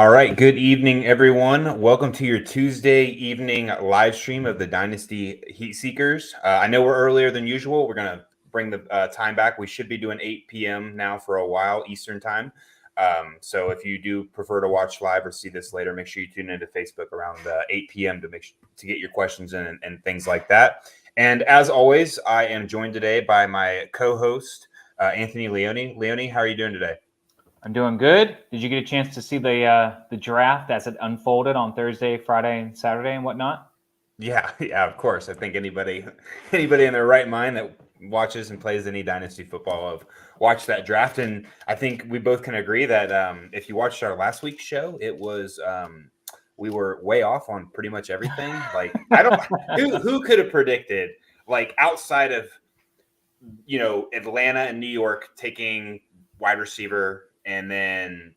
All right. Good evening, everyone. Welcome to your Tuesday evening live stream of the Dynasty Heat Seekers. I know we're earlier than usual. We're going to bring the time back. We should be doing 8 p.m. now for a while, Eastern time. So if you do prefer to watch live or see this later, make sure you tune into Facebook around 8 p.m. to get your questions in and things like that. And as always, I am joined today by my co-host, Anthony Leone. Leone, how are you doing today? I'm doing good. Did you get a chance to see the draft as it unfolded on Thursday, Friday, and Saturday and whatnot? Yeah, of course. I think anybody in their right mind that watches and plays any dynasty football have watched that draft, and I think we both can agree that if you watched our last week's show, it was we were way off on pretty much everything. Like I don't who could have predicted, like outside of Atlanta and New York taking wide receiver, and then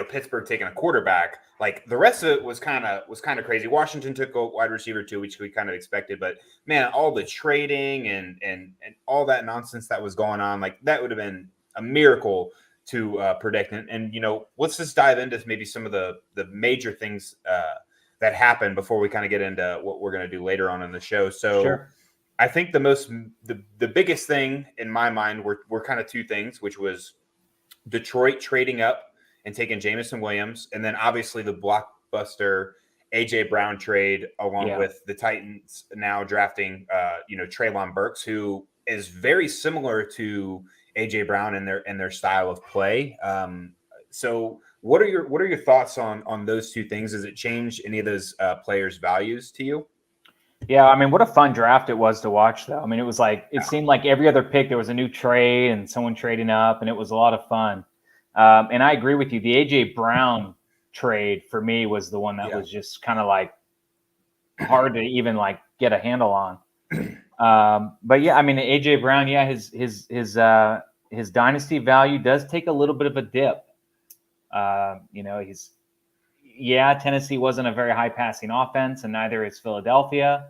Pittsburgh taking a quarterback. Like the rest of it was kind of crazy. Washington took a wide receiver too, which we kind of expected, but man, all the trading and all that nonsense that was going on, like that would have been a miracle to predict. And let's just dive into maybe some of the major things that happened before we kind of get into what we're going to do later on in the show. So sure. I think the biggest thing in my mind were kind of two things, which was Detroit trading up and taking Jameson Williams, and then obviously the blockbuster AJ Brown trade, along with the Titans now drafting Treylon Burks, who is very similar to AJ Brown in their style of play. So what are your thoughts on those two things? Does it change any of those players' values to you? Yeah, I mean, what a fun draft it was to watch, though. I mean, it seemed like every other pick there was a new trade and someone trading up, and it was a lot of fun. And I agree with you. The AJ Brown trade for me was the one that was just kind of like hard to even like get a handle on. But yeah, I mean, AJ Brown, his dynasty value does take a little bit of a dip. Tennessee wasn't a very high passing offense, and neither is Philadelphia.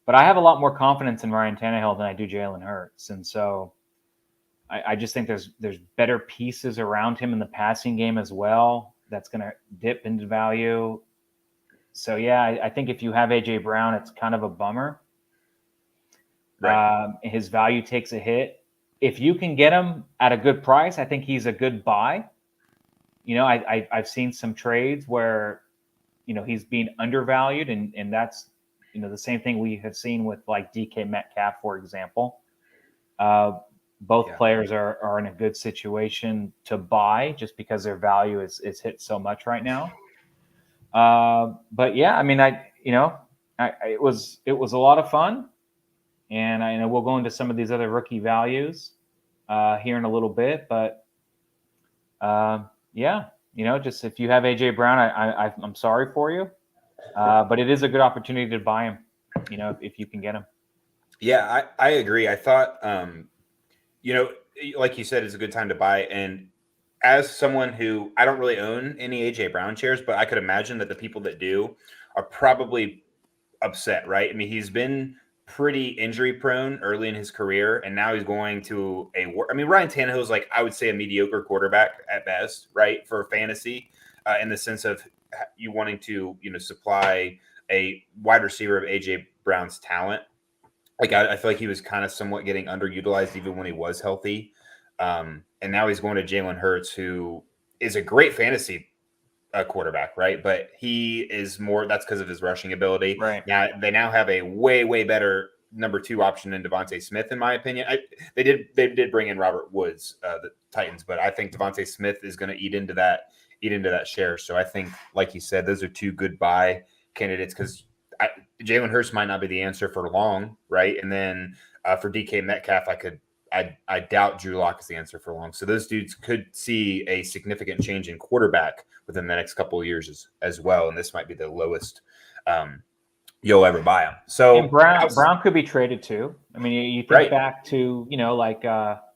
But I have a lot more confidence in Ryan Tannehill than I do Jalen Hurts, and so I just think there's better pieces around him in the passing game as well that's going to dip into value. So yeah, I think if you have AJ Brown, it's kind of a bummer. Right. His value takes a hit. If you can get him at a good price, I think he's a good buy. I've seen some trades where, he's being undervalued, and that's, the same thing we have seen with like DK Metcalf, for example. Both players are in a good situation to buy just because their value is hit so much right now. But yeah, I mean, it was a lot of fun, and I know we'll go into some of these other rookie values here in a little bit, but just if you have AJ Brown, I'm sorry for you, but it is a good opportunity to buy him, if you can get him. Yeah, I agree. I thought, like you said, it's a good time to buy. And as someone who, I don't really own any AJ Brown shares, but I could imagine that the people that do are probably upset, right? I mean, he's been pretty injury prone early in his career, and now he's going to Ryan Tannehill is like, I would say, a mediocre quarterback at best, right? For fantasy, in the sense of you wanting to, supply a wide receiver of AJ Brown's talent. Like I feel like he was kind of somewhat getting underutilized even when he was healthy. And now he's going to Jalen Hurts, who is a great fantasy quarterback, right? But he is more, that's because of his rushing ability. Right. Now they now have a way, way better number 2 option in Devontae Smith, in my opinion. They did bring in Robert Woods, the Titans, but I think Devontae Smith is going to eat into that share. So I think, like you said, those are 2 good buy candidates, because Jalen Hurts might not be the answer for long, right? And then for DK Metcalf, I doubt Drew Lock is the answer for long. So those dudes could see a significant change in quarterback within the next couple of years as well. And this might be the lowest you'll ever buy him. So and Brown could be traded too. I mean, you think back to,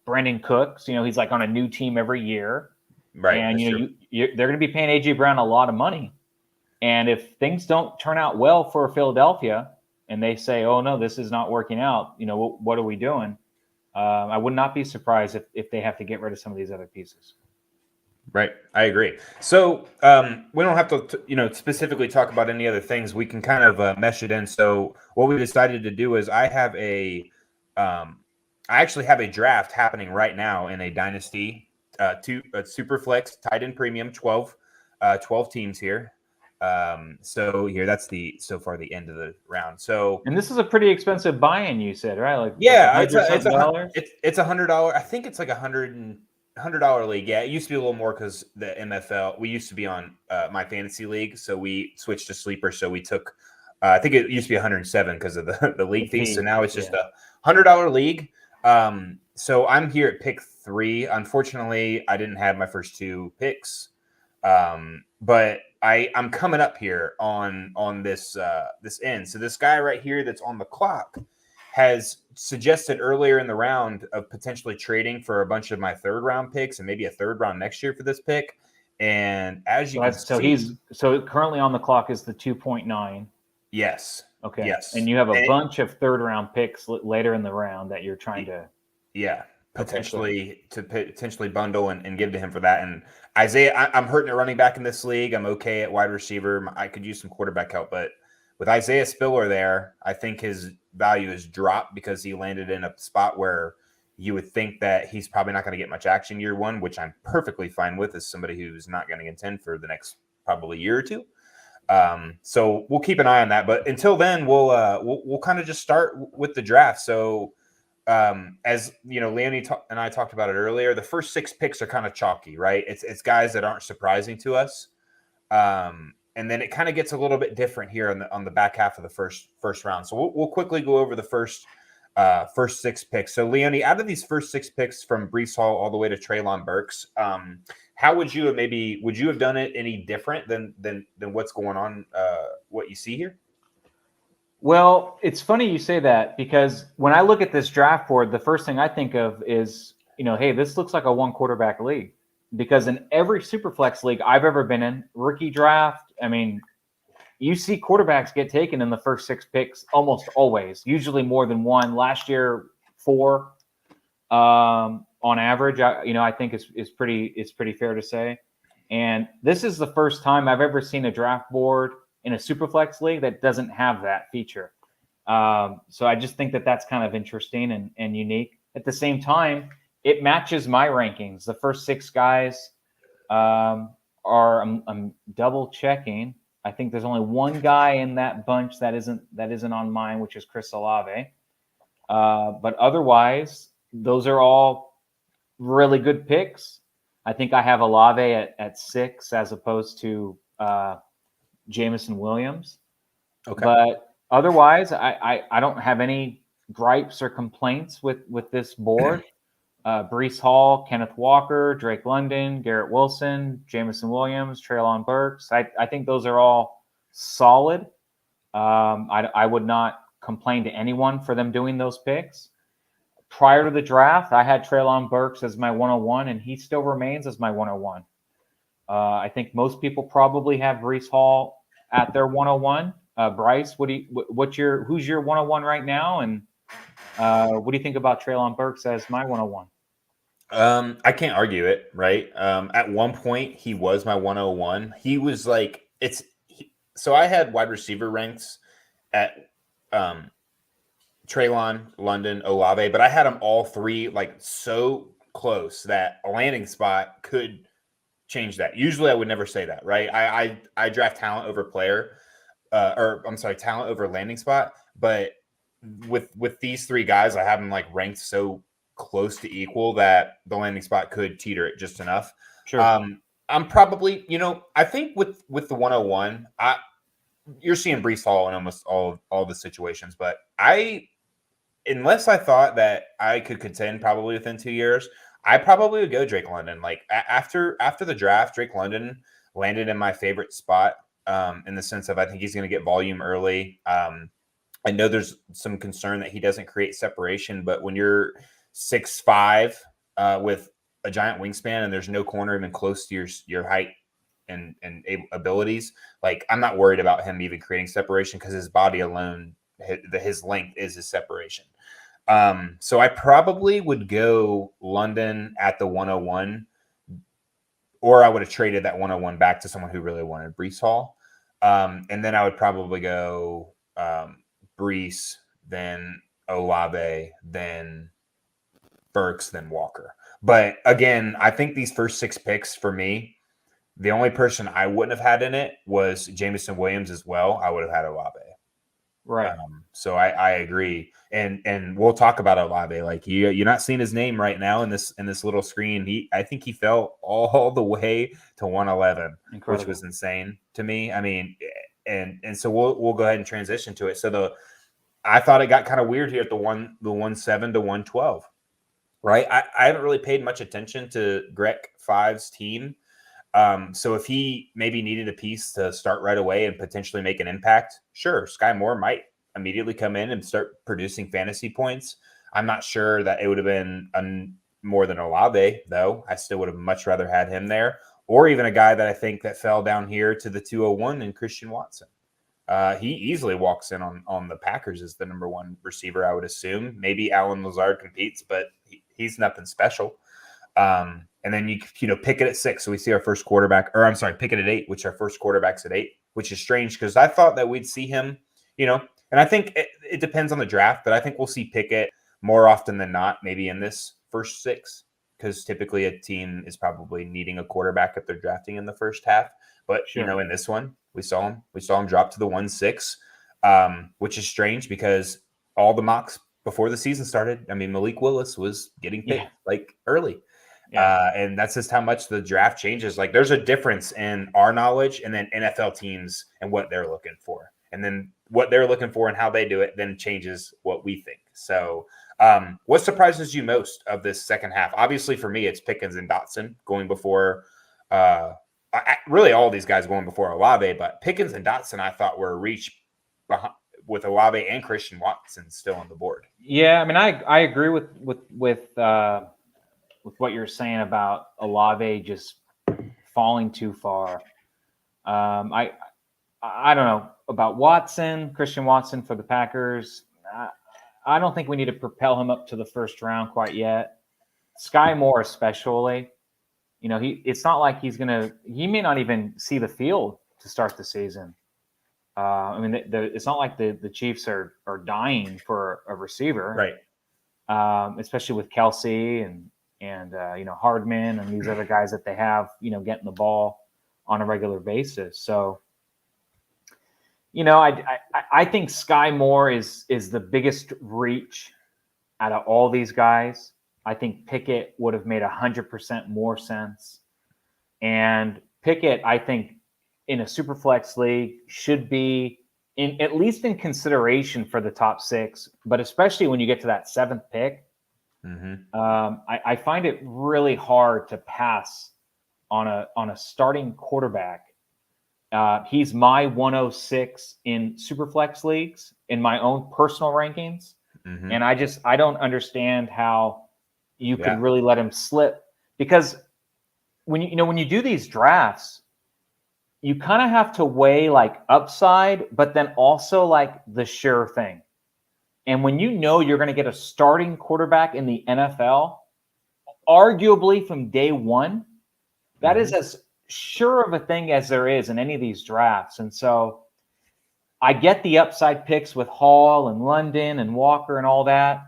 Brandon Cooks, he's like on a new team every year. Right. And, they're going to be paying AJ Brown a lot of money. And if things don't turn out well for Philadelphia and they say, oh, no, this is not working out, what are we doing? I would not be surprised if they have to get rid of some of these other pieces. Right. I agree. So we don't have to, specifically talk about any other things. We can kind of mesh it in. So what we decided to do is I actually have a draft happening right now in a dynasty, super flex tight end premium, 12 teams here. So here, that's so far the end of the round. So And this is a pretty expensive buy-in, you said, right? Like yeah, $100 something dollars. it's $100. I think it's like $100 league. Yeah, it used to be a little more because the MFL. We used to be on my fantasy league, so we switched to sleeper. So we took. I think it used to be 107 because of the league fees. So now it's just a $100 league. So I'm here at pick 3. Unfortunately, I didn't have my first 2 picks, but I'm coming up here on this end. So this guy right here that's on the clock has suggested earlier in the round of potentially trading for a bunch of my 3rd round picks and maybe a 3rd round next year for this pick. And as you can see, so currently on the clock is the 2.9. Yes. Okay. Yes. And you have a bunch of 3rd round picks later in the round that you're trying to. Yeah. Potentially bundle and give to him for that. And Isaiah, I'm hurting at running back in this league. I'm okay at wide receiver. I could use some quarterback help, but with Isaiah Spiller there, I think his value is dropped because he landed in a spot where you would think that he's probably not going to get much action year 1, which I'm perfectly fine with as somebody who's not going to contend for the next probably year or 2. So we'll keep an eye on that. But until then, we'll kind of just start with the draft. So as you know, Leonie and I talked about it earlier, the first 6 picks are kind of chalky, right? It's guys that aren't surprising to us. And then it kind of gets a little bit different here on the back half of the first round. So we'll quickly go over the first 6 picks. So Leonie, out of these first 6 picks from Bryce Hall all the way to Treylon Burks, how would you have done it any different than what's going on, what you see here? Well, it's funny you say that because when I look at this draft board, the first thing I think of is, hey, this looks like a 1 quarterback league. Because in every Superflex league I've ever been in, rookie draft, I mean, you see quarterbacks get taken in the first 6 picks almost always, usually more than 1. Last year, 4 on average. I think it's pretty fair to say. And this is the first time I've ever seen a draft board in a Superflex league that doesn't have that feature. So I just think that that's kind of interesting and unique. At the same time, it matches my rankings. The first 6 guys I'm double checking. I think there's only 1 guy in that bunch that isn't on mine, which is Chris Olave. But otherwise, those are all really good picks. I think I have Olave at 6 as opposed to Jameson Williams. Okay. But otherwise, I don't have any gripes or complaints with this board. Bryce Hall, Kenneth Walker, Drake London, Garrett Wilson, Jamison Williams, Treylon Burks. I think those are all solid. I would not complain to anyone for them doing those picks. Prior to the draft, I had Treylon Burks as my 101, and he still remains as my 101. I think most people probably have Bryce Hall at their 101. Bryce, who's your 101 right now, and what do you think about Treylon Burks as my 101? I can't argue it, right? At one point, he was my 101. He was like, so I had wide receiver ranks at Treylon, London, Olave, but I had them all 3 like so close that a landing spot could change that. Usually, I would never say that, right? I draft talent over player, talent over landing spot. But with these 3 guys, I have them like ranked so close to equal that the landing spot could teeter it just enough. Sure. I'm probably, I think with the 101, you're seeing Bryce Hall in almost all the situations, but unless I thought that I could contend probably within 2 years, I probably would go Drake London. Like after the draft, Drake London landed in my favorite spot in the sense of I think he's going to get volume early. I know there's some concern that he doesn't create separation, but when you're 6'5" with a giant wingspan and there's no corner even close to your height and abilities, like I'm not worried about him even creating separation because his body alone, his length is his separation. So I probably would go London at the 101 or I would have traded that 101 back to someone who really wanted Breece Hall. And then I would probably go Breece, then Olave, then Burks, then Walker. But again, I think these first 6 picks for me, the only person I wouldn't have had in it was Jameson Williams as well. I would have had Olave. Right. So I agree, and we'll talk about Olave. Like you're not seeing his name right now in this little screen. I think he fell all the way to 111, which was insane to me. I mean, and so we'll go ahead and transition to it. So I thought it got kind of weird here at the 17 to 112. Right, I haven't really paid much attention to Greg 5's team. So if he maybe needed a piece to start right away and potentially make an impact, sure, Sky Moore might immediately come in and start producing fantasy points. I'm not sure that it would have been more than Olave, though. I still would have much rather had him there, or even a guy that I think that fell down here to the 201 in Christian Watson. He easily walks in on the Packers as the number 1 receiver, I would assume. Maybe Alan Lazard competes, but he's nothing special. And then you pick it at 6. So we see our first quarterback, or I'm sorry, pick it at 8, which our first quarterback's at 8, which is strange because I thought that we'd see him, and I think it depends on the draft, but I think we'll see Pickett more often than not, maybe in this first 6, because typically a team is probably needing a quarterback if they're drafting in the first half. But, in this one, we saw him drop to the 1-6, which is strange because all the mocks before the season started, I mean, Malik Willis was getting picked like early. Yeah. And that's just how much the draft changes. Like there's a difference in our knowledge and then NFL teams and what they're looking for. And then what they're looking for and how they do it then changes what we think. So what surprises you most of this second half? Obviously for me, it's Pickens and Dotson going before really all these guys going before Olave, but Pickens and Dotson I thought were a reach behind, with Olave and Christian Watson still on the board. Yeah, I mean, I agree with what you're saying about Olave just falling too far. I don't know about Christian Watson for the Packers. I don't think we need to propel him up to the first round quite yet. Sky Moore especially, it's not like he may not even see the field to start the season. I mean, it's not like the Chiefs are dying for a receiver, right? Especially with Kelsey and Hardman and these other guys that they have, getting the ball on a regular basis. So, I think Sky Moore is the biggest reach out of all these guys. I think Pickett would have made 100% more sense, and Pickett, I think, in a super flex league should be at least in consideration for the top 6, but especially when you get to that 7th pick. Mm-hmm. I find it really hard to pass on a starting quarterback. He's my 106 in Superflex leagues in my own personal rankings, and I don't understand how you could really let him slip, because when you do these drafts, you kind of have to weigh like upside, but then also like the sure thing. And when you're going to get a starting quarterback in the NFL, arguably from day one, that is as sure of a thing as there is in any of these drafts. And so I get the upside picks with Hall and London and Walker and all that.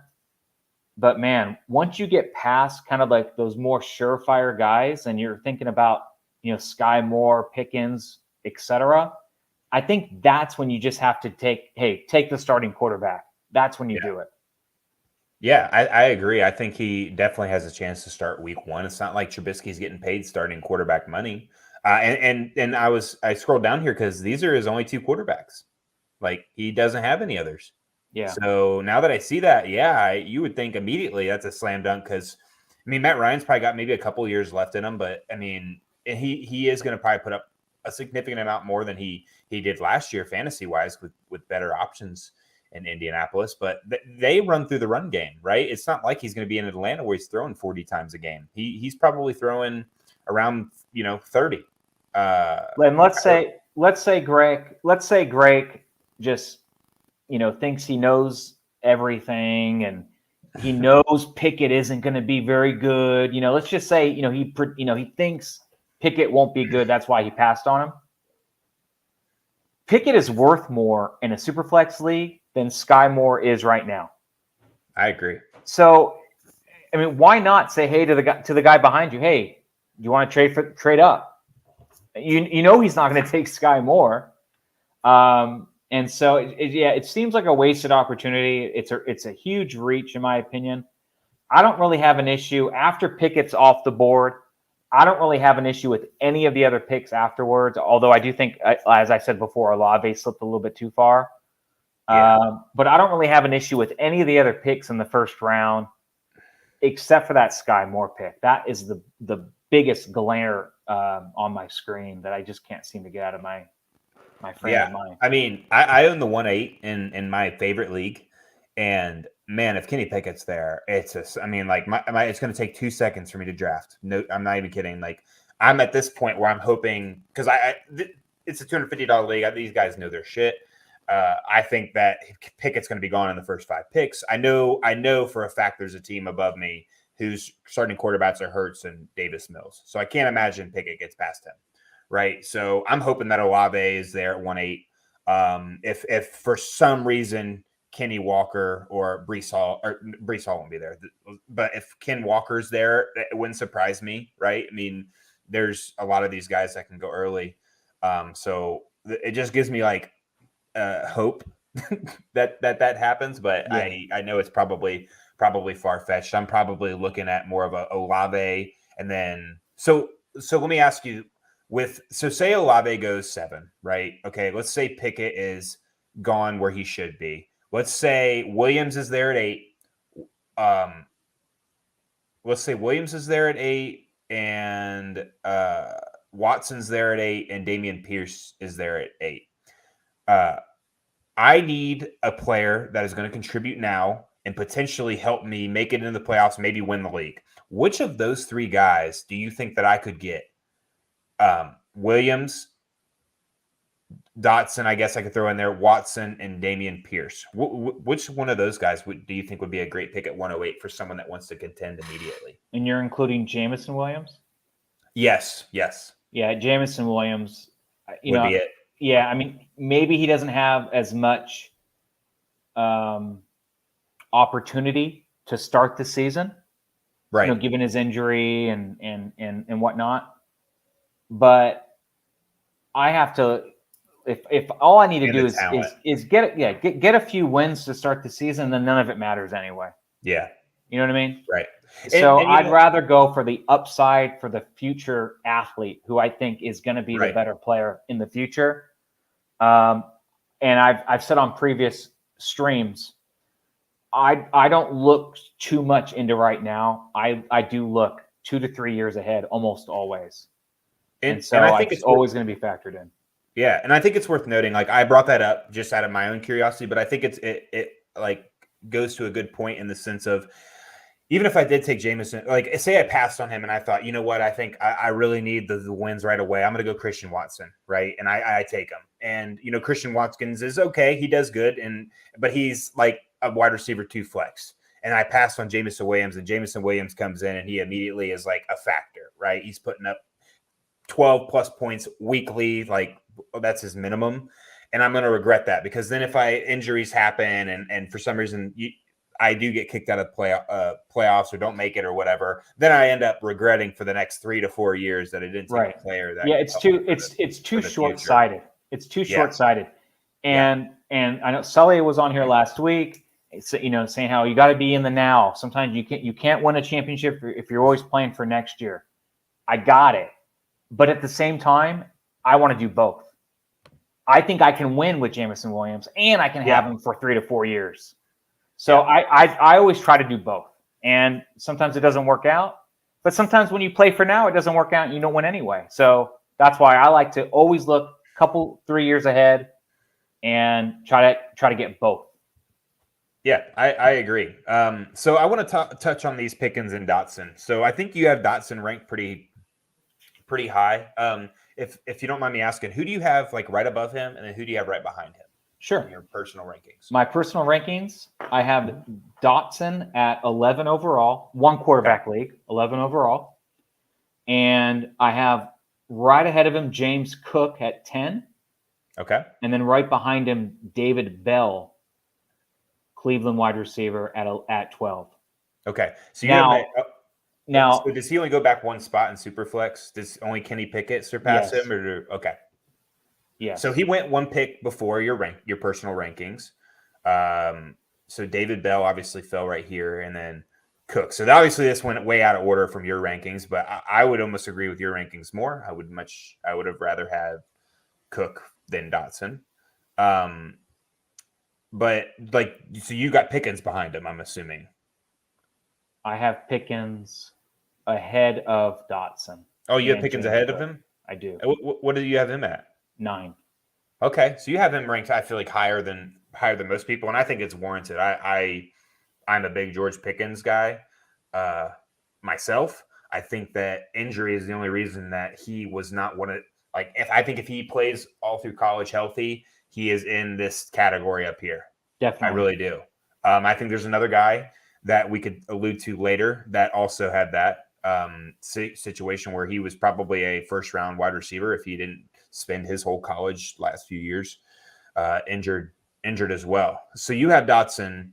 But man, once you get past kind of like those more surefire guys and you're thinking about, Sky Moore, Pickens, etc., I think that's when you just have to take the starting quarterback. That's when you do it. Yeah, I agree. I think he definitely has a chance to start week 1. It's not like Trubisky's getting paid starting quarterback money. And I scrolled down here because these are his only 2 quarterbacks. Like he doesn't have any others. Yeah. So now that I see that, you would think immediately that's a slam dunk because, I mean, Matt Ryan's probably got maybe a couple years left in him, but I mean, he is going to probably put up a significant amount more than he did last year fantasy wise with better options in Indianapolis. But they run through the run game, right? It's not like he's going to be in Atlanta where he's throwing 40 times a game. He's probably throwing around 30. And let's say Greg just thinks he knows everything and he knows Pickett isn't going to be very good. Let's just say he thinks Pickett won't be good. That's why he passed on him. Pickett is worth more in a Superflex league than Sky Moore is right now. I agree. So, I mean, why not say, hey, to the guy behind you, hey, you want to trade up? You know he's not going to take Sky Moore. And so, it seems like a wasted opportunity. It's a huge reach, in my opinion. I don't really have an issue after Pickett's off the board. I don't really have an issue with any of the other picks afterwards, although I do think, as I said before, Olave slipped a little bit too far. Yeah. But I don't really have an issue with any of the other picks in the first round, except for that Sky Moore pick. That is the biggest glare on my screen that I just can't seem to get out of my frame of mind. I mean, I own the 1-8 in my favorite league, and man, if Kenny Pickett's there, it's it's going to take 2 seconds for me to draft. No, I'm not even kidding. Like, I'm at this point where I'm hoping, because it's a $250 league. These guys know their shit. I think that Pickett's going to be gone in the first 5 picks. I know for a fact there's a team above me whose starting quarterbacks are Hurts and Davis Mills. So I can't imagine Pickett gets past him, right? So I'm hoping that Olave is there at 1-8. If for some reason Kenny Walker or Bryce Hall won't be there, but if Ken Walker's there, it wouldn't surprise me, right? I mean, there's a lot of these guys that can go early. So it just gives me like hope that happens, but yeah. I know it's probably far-fetched. I'm probably looking at more of a Olave, and then so let me ask you, say Olave goes 7, right? Okay, let's say Pickett is gone where he should be. Let's say Williams is there at 8. Let's say Williams is there at 8, and Watson's there at 8, and Dameon Pierce is there at 8. I need a player that is going to contribute now and potentially help me make it into the playoffs, maybe win the league. Which of those 3 guys do you think that I could get? Williams, Dotson, I guess I could throw in there, Watson, and Dameon Pierce. Which one of those guys do you think would be a great pick at 108 for someone that wants to contend immediately? And you're including Jameson Williams? Yes. Yeah, Jameson Williams. Be it. Yeah, I mean, maybe he doesn't have as much opportunity to start the season, right? Given his injury and whatnot. But I have to, if all I need to do is get a few wins to start the season, then none of it matters anyway. Yeah, you know what I mean? Right. So I'd rather go for the upside for the future athlete who I think is going to be the better player in the future. And I've said on previous streams, I don't look too much into right now. I do look 2 to 3 years ahead almost always. And so I think it's always going to be factored in. Yeah, and I think it's worth noting, like, I brought that up just out of my own curiosity, but I think it like goes to a good point in the sense of, even if I did take Jameson, like, say I passed on him and I thought, you know what, I think I really need the wins right away. I'm going to go Christian Watson, right? And I take him. And, Christian Watkins is okay. He does good, but he's like a wide receiver 2 flex. And I passed on Jameson Williams, and Jameson Williams comes in and he immediately is like a factor, right? He's putting up 12 plus points weekly, like that's his minimum. And I'm going to regret that, because then if injuries happen and for some reason I do get kicked out of playoffs or don't make it or whatever, then I end up regretting for the next 3 to 4 years that I didn't take a player. It's too short-sighted. It's too short-sighted. And I know Sully was on here last week, saying how you got to be in the now. Sometimes you can't win a championship if you're always playing for next year. I got it. But at the same time, I want to do both. I think I can win with Jameson Williams, and I can have him for 3 to 4 years. So I always try to do both. And sometimes it doesn't work out. But sometimes when you play for now, it doesn't work out and you don't win anyway. So that's why I like to always look a couple, 3 years ahead and try to get both. Yeah, I agree. So I want to touch on these Pickens and Dotson. So I think you have Dotson ranked pretty high. If you don't mind me asking, who do you have like right above him, and then who do you have right behind him? Sure. In your personal rankings. My personal rankings, I have Dotson at 11 overall, one quarterback league, 11 overall. And I have right ahead of him, James Cook at 10. Okay. And then right behind him, David Bell, Cleveland wide receiver at 12. Okay. So you Now, have so does he only go back one spot in Superflex? Does only Kenny Pickett surpass Yes. him? Okay. Yes. So he went one pick before your personal rankings. So David Bell obviously fell right here, and then Cook. So obviously this went way out of order from your rankings, but I would almost agree with your rankings more. I would have rather had Cook than Dotson. But like, so you got Pickens behind him, I'm assuming. I have Pickens ahead of Dotson. Oh, you have Pickens ahead of him? I do. What do you have him at? 9. Okay, so you have him ranked, I feel like higher than most people, and I think it's warranted. I'm a big George Pickens guy myself. I think that injury is the only reason that he was not one of I think if he plays all through college healthy, he is in this category up here. Definitely, I really do. I think there's another guy that we could allude to later that also had that situation where he was probably a first round wide receiver if he didn't spend his whole college last few years injured as well. So you have Dotson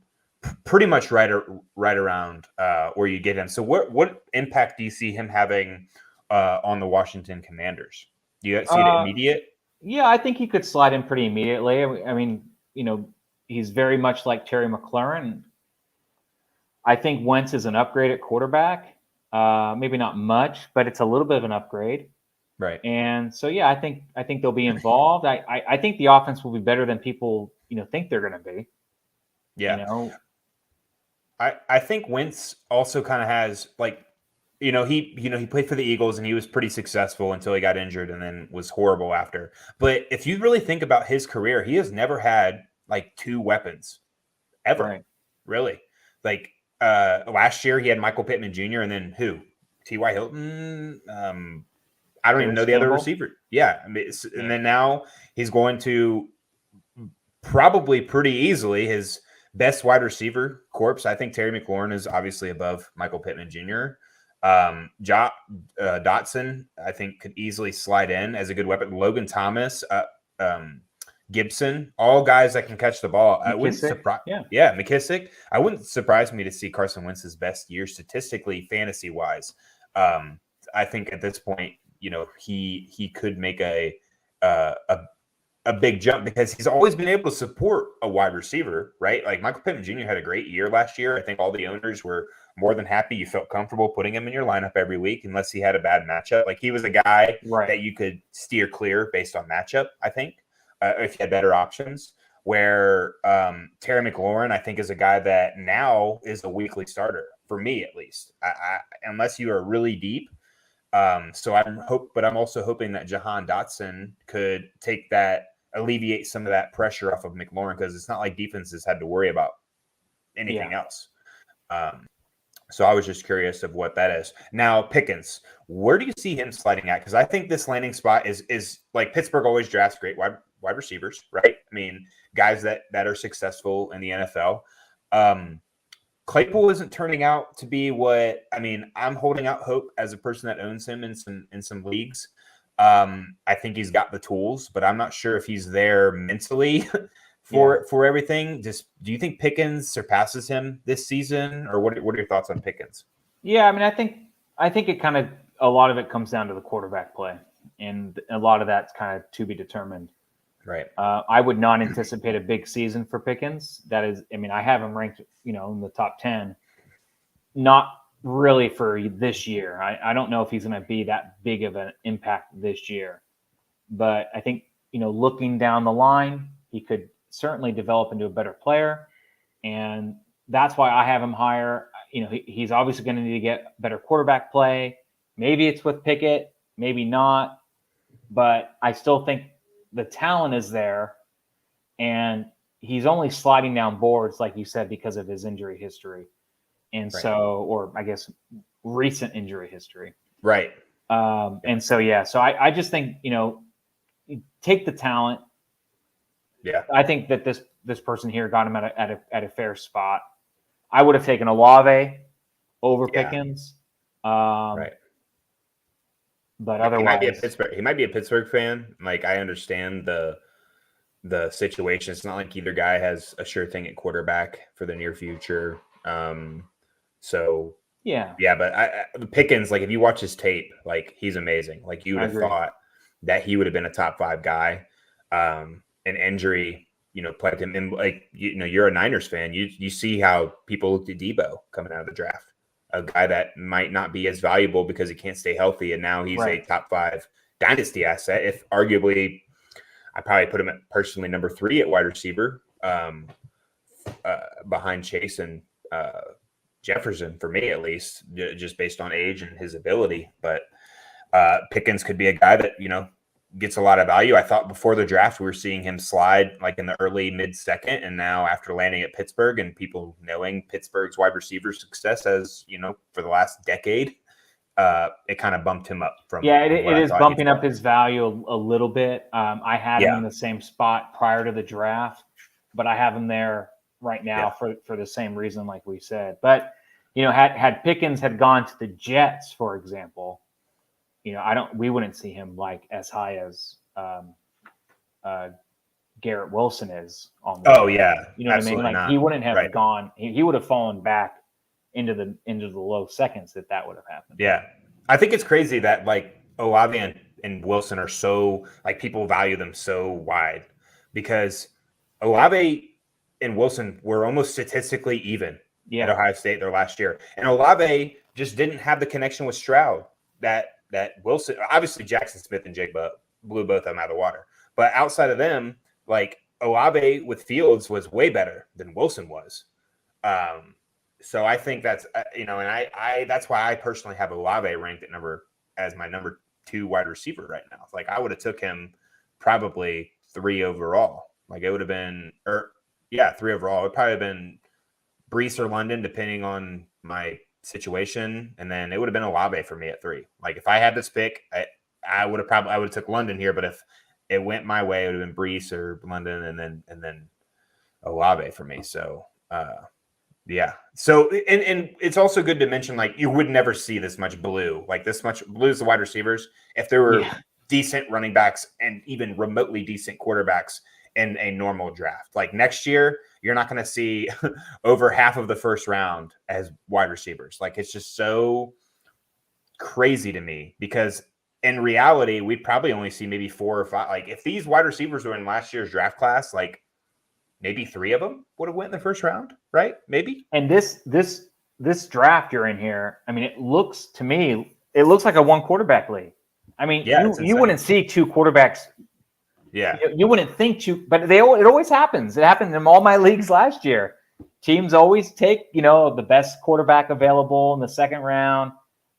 pretty much right around where you get him. So what impact do you see him having on the Washington Commanders? Do you see it immediate? Yeah, I think he could slide in pretty immediately. I mean, he's very much like Terry McLaurin. I think Wentz is an upgrade at quarterback. Maybe not much, but it's a little bit of an upgrade. Right. And so, yeah, I think they'll be involved. I think the offense will be better than people, think they're going to be. Yeah. I think Wentz also kind of has he played for the Eagles and he was pretty successful until he got injured and then was horrible after. But if you really think about his career, he has never had like 2 weapons ever. Right. Really. Like last year he had Michael Pittman Jr. and then who? T.Y. Hilton. I don't even know the other receiver. Yeah. And then now he's going to probably pretty easily his best wide receiver corpse. I think Terry McLaurin is obviously above Michael Pittman Jr. Dotson, I think, could easily slide in as a good weapon. Logan Thomas, Gibson, all guys that can catch the ball. I wouldn't surprise. Yeah, McKissick. I wouldn't surprise me to see Carson Wentz's best year statistically, fantasy wise. I think at this point, he could make a big jump because he's always been able to support a wide receiver, right? Like Michael Pittman Jr. had a great year last year. I think all the owners were more than happy. You felt comfortable putting him in your lineup every week unless he had a bad matchup. Like he was a guy that you could steer clear based on matchup, I think, if you had better options. Where Terry McLaurin, I think, is a guy that now is a weekly starter, for me at least, unless you are really deep. So I'm also hoping that Jahan Dotson could alleviate some of that pressure off of McLaurin because it's not like defenses had to worry about anything else. So I was just curious of what that is. Now, Pickens, where do you see him sliding at? Because I think this landing spot is like Pittsburgh always drafts great wide receivers, right? I mean, guys that are successful in the NFL. Claypool isn't turning out to be I'm holding out hope as a person that owns him in some leagues. I think he's got the tools, but I'm not sure if he's there mentally for everything. Do you think Pickens surpasses him this season, or what are your thoughts on Pickens? Yeah, I mean, I think it kind of a lot of it comes down to the quarterback play, and a lot of that's kind of to be determined. Right. I would not anticipate a big season for Pickens. That is, I mean, I have him ranked, in the top 10. Not really for this year. I don't know if he's going to be that big of an impact this year, but I think, looking down the line, he could certainly develop into a better player. And that's why I have him higher. He's obviously going to need to get better quarterback play. Maybe it's with Pickett, maybe not, but I still think the talent is there, and he's only sliding down boards, like you said, because of his injury history. And or I guess recent injury history. Right. And so I just think, take the talent. Yeah. I think that this person here got him at a fair spot. I would have taken Olave over Pickens. Right. But He might be a otherwise, Pittsburgh fan. Like, I understand the situation. It's not like either guy has a sure thing at quarterback for the near future. So yeah, yeah, but Pickens, like if you watch his tape, like he's amazing. Like you would I have agree. thought that he would have been a top 5 guy. An injury, plagued him. And like you're a Niners fan. You see how people looked at Debo coming out of the draft, a guy that might not be as valuable because he can't stay healthy, and now he's a Right. top 5 dynasty asset. If arguably, I probably put him at personally number 3 at wide receiver, behind Chase and Jefferson for me, at least, just based on age and his ability. But Pickens could be a guy that gets a lot of value. I thought before the draft we were seeing him slide like in the early mid-second, and now after landing at Pittsburgh and people knowing Pittsburgh's wide receiver success as for the last decade, it kind of bumped him up from it is bumping up his value a little bit. I had him in the same spot prior to the draft, but I have him there right now for the same reason, like we said. But had Pickens had gone to the Jets, for example, we wouldn't see him like as high as Garrett Wilson is on the what I mean? Like not. He wouldn't have gone, he would have fallen back into the low seconds that would have happened. Yeah. I think it's crazy that like Olave and Wilson are so, like, people value them so wide, because Olave and Wilson were almost statistically even at Ohio State their last year. And Olave just didn't have the connection with Stroud that Wilson, obviously Jackson Smith and Jigba blew both of them out of the water. But outside of them, like Olave with Fields was way better than Wilson was. So I think that's, and I that's why I personally have Olave ranked as my number 2 wide receiver right now. Like I would have took him probably 3 overall. Like it would have been, 3 overall. It would probably have been Bryce or London, depending on my situation, and then it would have been Olave for me at 3. Like if I had this pick, I would have took London here, but if it went my way, it would have been Bryce or London, and then Olave for me. So yeah. So and it's also good to mention, like, you would never see this much blue, like this much blues the wide receivers if there were decent running backs and even remotely decent quarterbacks in a normal draft. Like next year, you're not going to see over half of the first round as wide receivers. Like it's just so crazy to me, because in reality, we'd probably only see maybe 4 or 5. Like if these wide receivers were in last year's draft class, like maybe 3 of them would have went in the first round, right? Maybe. And this draft you're in here, I mean, it looks like a 1 quarterback league. I mean, you wouldn't see 2 quarterbacks. Yeah. You wouldn't think 2, but it always happens. It happened in all my leagues last year. Teams always take, the best quarterback available in the second round.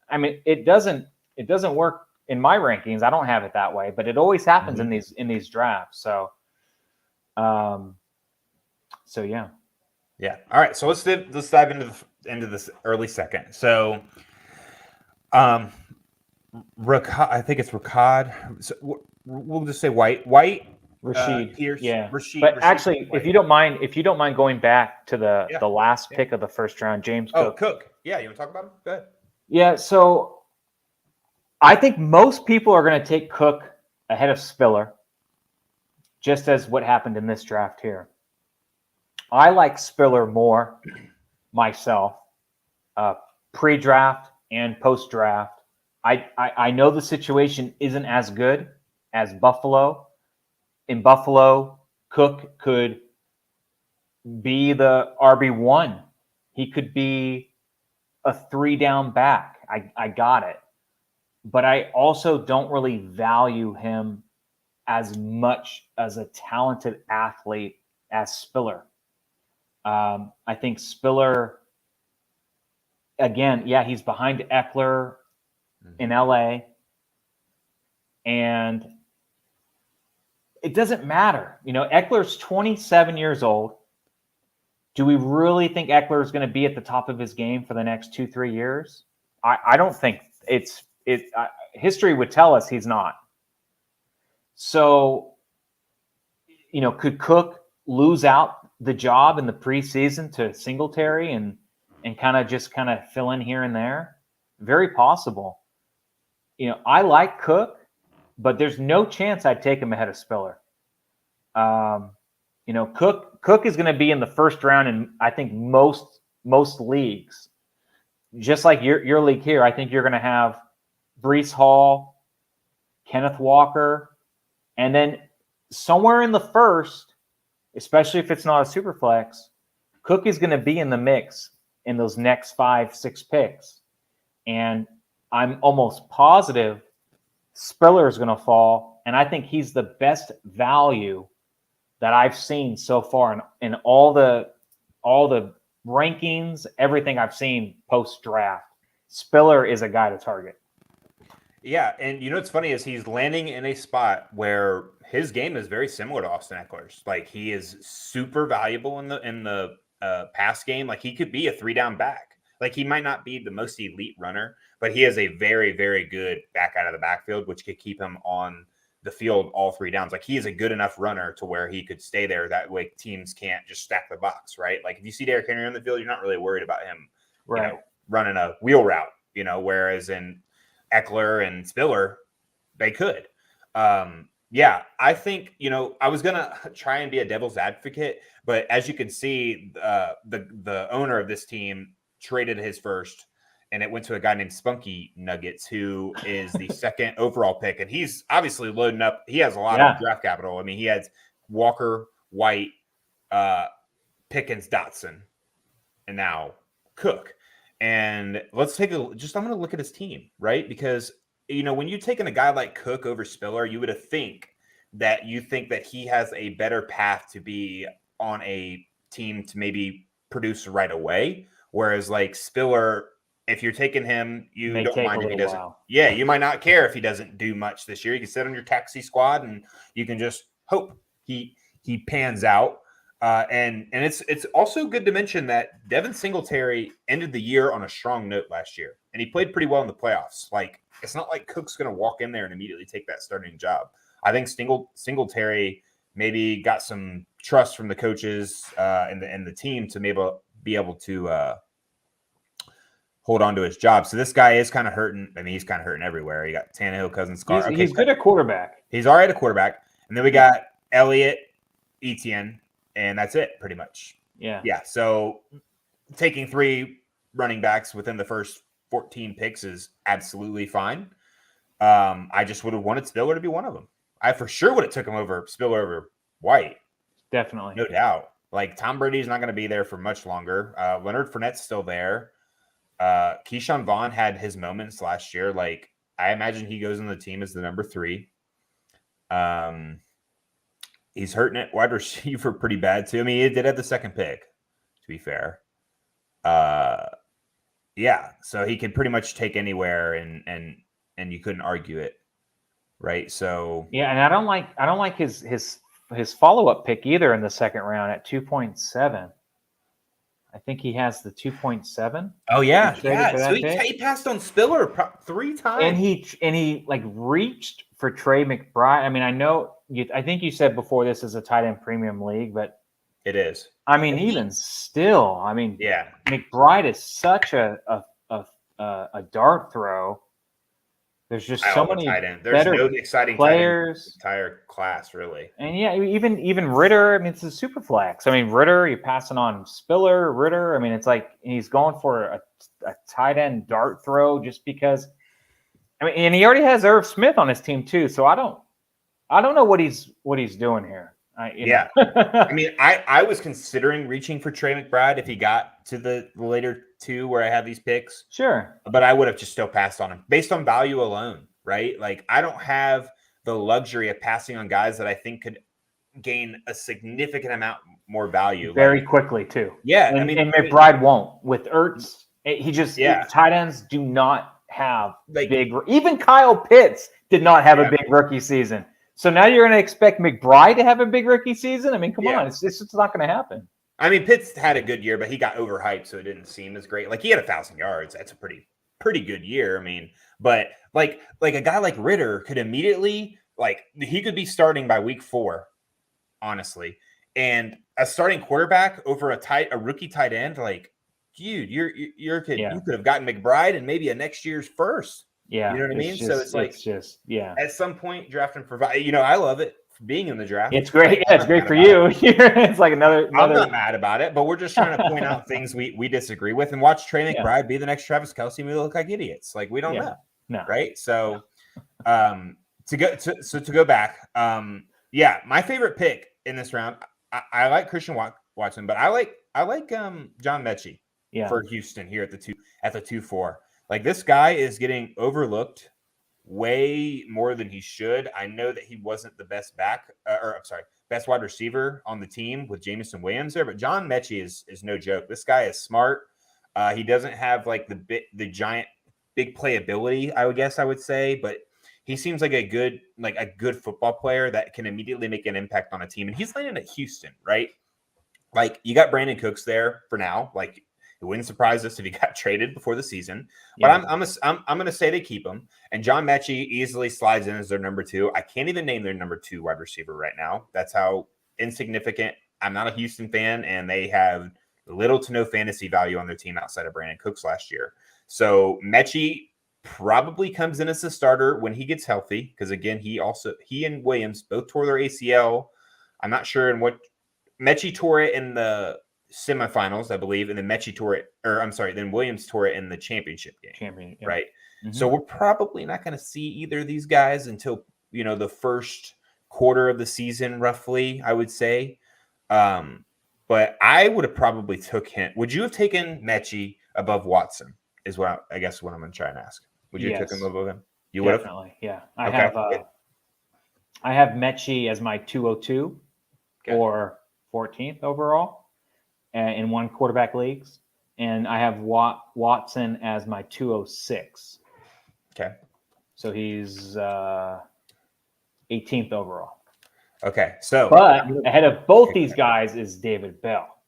I mean, it doesn't work in my rankings. I don't have it that way, but it always happens in these drafts. So, yeah. Yeah. All right. So let's dive into this early second. So, I think it's Ricard. So we'll just say White, Rashid, Pierce, yeah. Rashid. But Rashid actually, White. if you don't mind going back to the last pick of the first round, James Cook. Oh, Cook. Yeah, you want to talk about him? Go ahead. Yeah. So I think most people are going to take Cook ahead of Spiller, just as what happened in this draft here. I like Spiller more myself, pre-draft and post-draft. I know the situation isn't as good as Buffalo. In Buffalo, Cook could be the RB1. He could be a 3-down back. I got it. But I also don't really value him as much as a talented athlete as Spiller. I think Spiller, again, he's behind Eckler in LA. And it doesn't matter. Eckler's 27 years old. Do we really think Eckler is going to be at the top of his game for the next 2-3 years? I don't think history would tell us he's not. So, could Cook lose out the job in the preseason to Singletary and kind of fill in here and there? Very possible. I like Cook, but there's no chance I'd take him ahead of Spiller. Cook is going to be in the first round in I think most leagues. Just like your league here, I think you're going to have Breece Hall, Kenneth Walker, and then somewhere in the first, especially if it's not a super flex, Cook is going to be in the mix in those next 5-6 picks. And I'm almost positive Spiller is going to fall, and I think he's the best value that I've seen so far in all the rankings, everything I've seen post draft. Spiller is a guy to target. Yeah, and what's funny is he's landing in a spot where his game is very similar to Austin Eckler's. Like, he is super valuable in the pass game. Like, he could be a 3-down back. Like, he might not be the most elite runner, but he is a very, very good back out of the backfield, which could keep him on the field all 3 downs. Like, he is a good enough runner to where he could stay there. That way teams can't just stack the box, right? Like, if you see Derrick Henry on the field, you're not really worried about him running a wheel route, whereas in Eckler and Spiller, they could. I think, I was going to try and be a devil's advocate, but as you can see, the owner of this team traded his first, and it went to a guy named Spunky Nuggets, who is the second overall pick. And he's obviously loading up. He has a lot of draft capital. I mean, he has Walker, White, Pickens, Dotson, and now Cook. And let's take I'm going to look at his team, right? Because, when you're taking a guy like Cook over Spiller, you would think that he has a better path to be on a team to maybe produce right away. Whereas like Spiller, if you're taking him, you don't mind if he doesn't. While. Yeah, you might not care if he doesn't do much this year. You can sit on your taxi squad and you can just hope he pans out. And it's also good to mention that Devin Singletary ended the year on a strong note last year, and he played pretty well in the playoffs. Like, it's not like Cook's going to walk in there and immediately take that starting job. I think Singletary maybe got some trust from the coaches and the team to be able to hold on to his job. So this guy is kind of hurting. I mean, he's kind of hurting everywhere. You got Tannehill, Cousins, Carr. He's good at quarterback. He's all right at quarterback. And then we got Elliott, Etienne, and that's it pretty much. Yeah. Yeah. So taking 3 running backs within the first 14 picks is absolutely fine. I just would have wanted Spiller to be one of them. I for sure would have took him over Spiller over White. Definitely. No doubt. Like, Tom Brady's not going to be there for much longer. Leonard Fournette's still there. Keyshawn Vaughn had his moments last year. Like, I imagine he goes on the team as the number 3. He's hurting at wide receiver pretty bad too. I mean, he did have the second pick, to be fair. Yeah, so he could pretty much take anywhere, and you couldn't argue it, right? So yeah, and I don't like his follow-up pick either in the second round at 2.7. I think he has the 2.7. Oh yeah. So he passed on Spiller 3 times, and he like reached for Trey McBride. I mean, I think you said before this is a tight end premium league, but it is. I mean, even still, I mean, yeah, McBride is such a dart throw. There's just so many There's no exciting players, entire class really. And yeah, even Ritter. I mean, it's a super flex. I mean, Ritter, you're passing on Spiller, Ritter. I mean, it's like he's going for a tight end dart throw just because. I mean, and he already has Irv Smith on his team too. So I don't know what he's doing here. Yeah. I mean, I was considering reaching for Trey McBride if he got to the later 2 where I have these picks. Sure. But I would have just still passed on him based on value alone, right? Like, I don't have the luxury of passing on guys that I think could gain a significant amount more value. Very quickly, too. Yeah. And McBride won't. With Ertz, tight ends do not have big. Even Kyle Pitts did not have a big rookie season. So now you're going to expect McBride to have a big rookie season? I mean, come on. It's not going to happen. I mean, Pitts had a good year, but he got overhyped, so it didn't seem as great. Like, he had 1,000 yards. That's a pretty good year. I mean, but like a guy like Ritter could immediately, like, he could be starting by week 4, honestly. And a starting quarterback over a rookie tight end, like, dude, you're a kid. Yeah. You could have gotten McBride and maybe a next year's first. Yeah. You know what I mean? Just, So it's like, it's just, yeah. at some point, draft and provide. I love it being in the draft. It's great. Like, Yeah, it's great for you. It's like another. I'm not mad about it, but we're just trying to point out things we disagree with and watch Trey McBride be the next Travis Kelce and we look like idiots. Like, we don't know. No. Right. So, to go back, my favorite pick in this round, I like Christian Watson, but I like John Mechie for Houston here at the 2-4. Like, this guy is getting overlooked way more than he should. I know that he wasn't the best best wide receiver on the team with Jameson Williams there, but John Mechie is no joke. This guy is smart. He doesn't have like the giant big playability, I would say, but he seems like a good football player that can immediately make an impact on a team. And he's landing at Houston, right? Like, you got Brandon Cooks there for now. Like, it wouldn't surprise us if he got traded before the season. But I'm going to say they keep him. And John Mechie easily slides in as their number 2. I can't even name their number 2 wide receiver right now. That's how insignificant. I'm not a Houston fan, and they have little to no fantasy value on their team outside of Brandon Cooks last year. So Mechie probably comes in as a starter when he gets healthy, because again, he and Williams both tore their ACL. I'm not sure in what. Mechie tore it in the semifinals, I believe, and then then Williams tore it in the championship game. Right? Mm-hmm. So we're probably not going to see either of these guys until the first quarter of the season, roughly, I would say. But I would have probably took him. Would you have taken Mechie above Watson? Is what I'm going to try and ask. Would you have taken him above him? You would have? Definitely, yeah. I have Mechie as my 202 or 14th overall in one quarterback leagues, and I have Watson as my 206. Okay. So he's 18th overall. Okay. So, but ahead of both these guys is David Bell,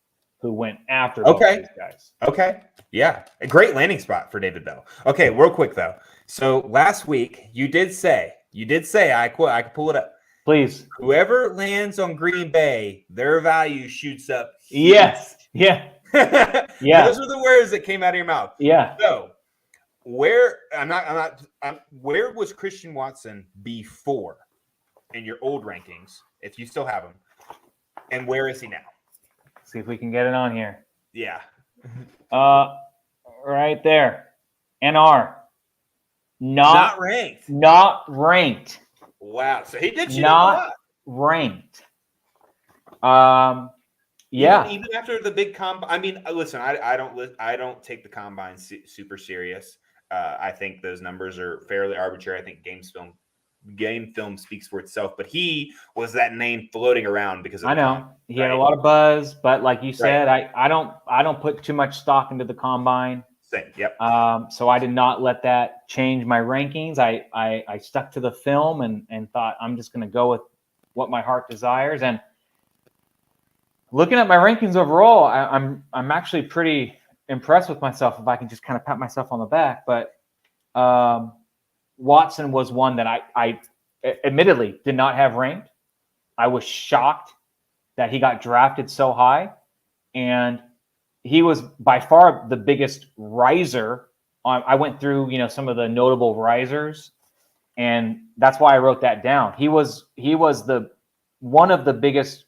who went after both these guys. Okay. Yeah. A great landing spot for David Bell. Okay. Real quick though. So last week you did say, I could pull it up. Please. Whoever lands on Green Bay, their value shoots up. Yes. Yeah. Yeah. Those are the words that came out of your mouth. Yeah. So where was Christian Watson before in your old rankings, if you still have him, and where is he now? See if we can get it on here. Yeah. Right there. NR. Not ranked. Not ranked. Wow. So he did not ranked. Yeah. Even after the big combine. I mean, listen, I don't take the combine super serious. I think those numbers are fairly arbitrary. I think game film speaks for itself. But he was that name floating around because of he had a lot of buzz, but like you said, I don't put too much stock into the combine. Same. Yep. So I did not let that change my rankings. I stuck to the film and thought I'm just going to go with what my heart desires. And looking at my rankings overall, I'm actually pretty impressed with myself, if I can just kind of pat myself on the back. But Watson was one that I admittedly did not have ranked. I was shocked that he got drafted so high, and he was by far the biggest riser. I went through, some of the notable risers, and that's why I wrote that down. He was the biggest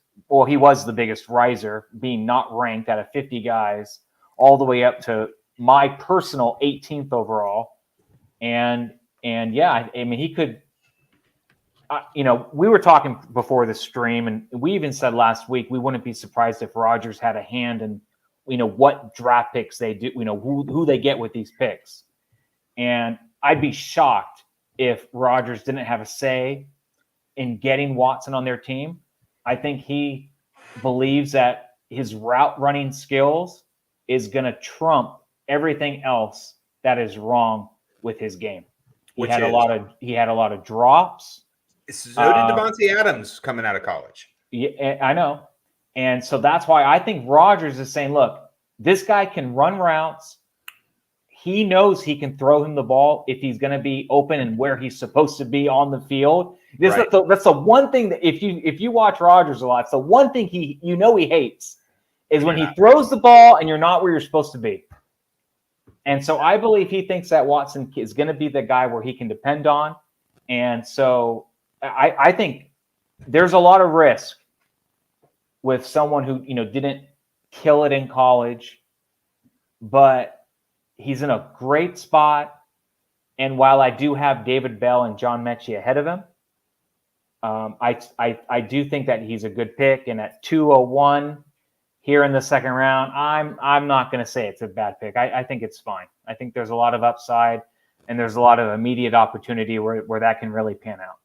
riser, being not ranked out of 50 guys, all the way up to my personal 18th overall. And yeah, I mean, he could. We were talking before the stream, and we even said last week we wouldn't be surprised if Rodgers had a hand in, what draft picks they do, who they get with these picks. And I'd be shocked if Rodgers didn't have a say in getting Watson on their team. I think he believes that his route running skills is going to trump everything else that is wrong with his game. He had a lot of drops. So did Devontae Adams coming out of college. Yeah, I know. And so that's why I think Rodgers is saying, look, this guy can run routes. He knows he can throw him the ball if he's going to be open and where he's supposed to be on the field. That's the one thing that if you watch Rodgers a lot, it's the one thing he hates is when he throws the ball and you're not where you're supposed to be. And so I believe he thinks that Watson is going to be the guy where he can depend on. And so I think there's a lot of risk with someone who, didn't kill it in college, but he's in a great spot. And while I do have David Bell and John Mechie ahead of him, I do think that he's a good pick. And at 201 here in the second round, I'm not going to say it's a bad pick. I think it's fine. I think there's a lot of upside and there's a lot of immediate opportunity where that can really pan out.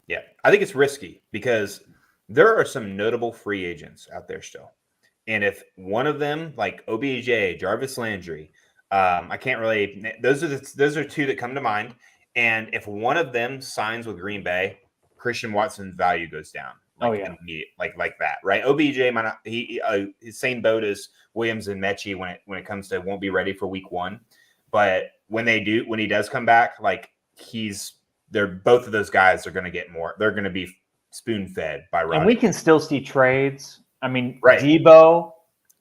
Yeah, I think it's risky because there are some notable free agents out there still. And if one of them, like OBJ, Jarvis Landry, I can't really. Those are two that come to mind. And if one of them signs with Green Bay, Christian Watson's value goes down. Like that, right? OBJ might not. His same boat as Williams and Mechie when it comes to won't be ready for week 1, but when he does come back, like they're both of those guys are going to get more. They're going to be spoon fed by Rodgers. And we can still see trades. I mean, right. Debo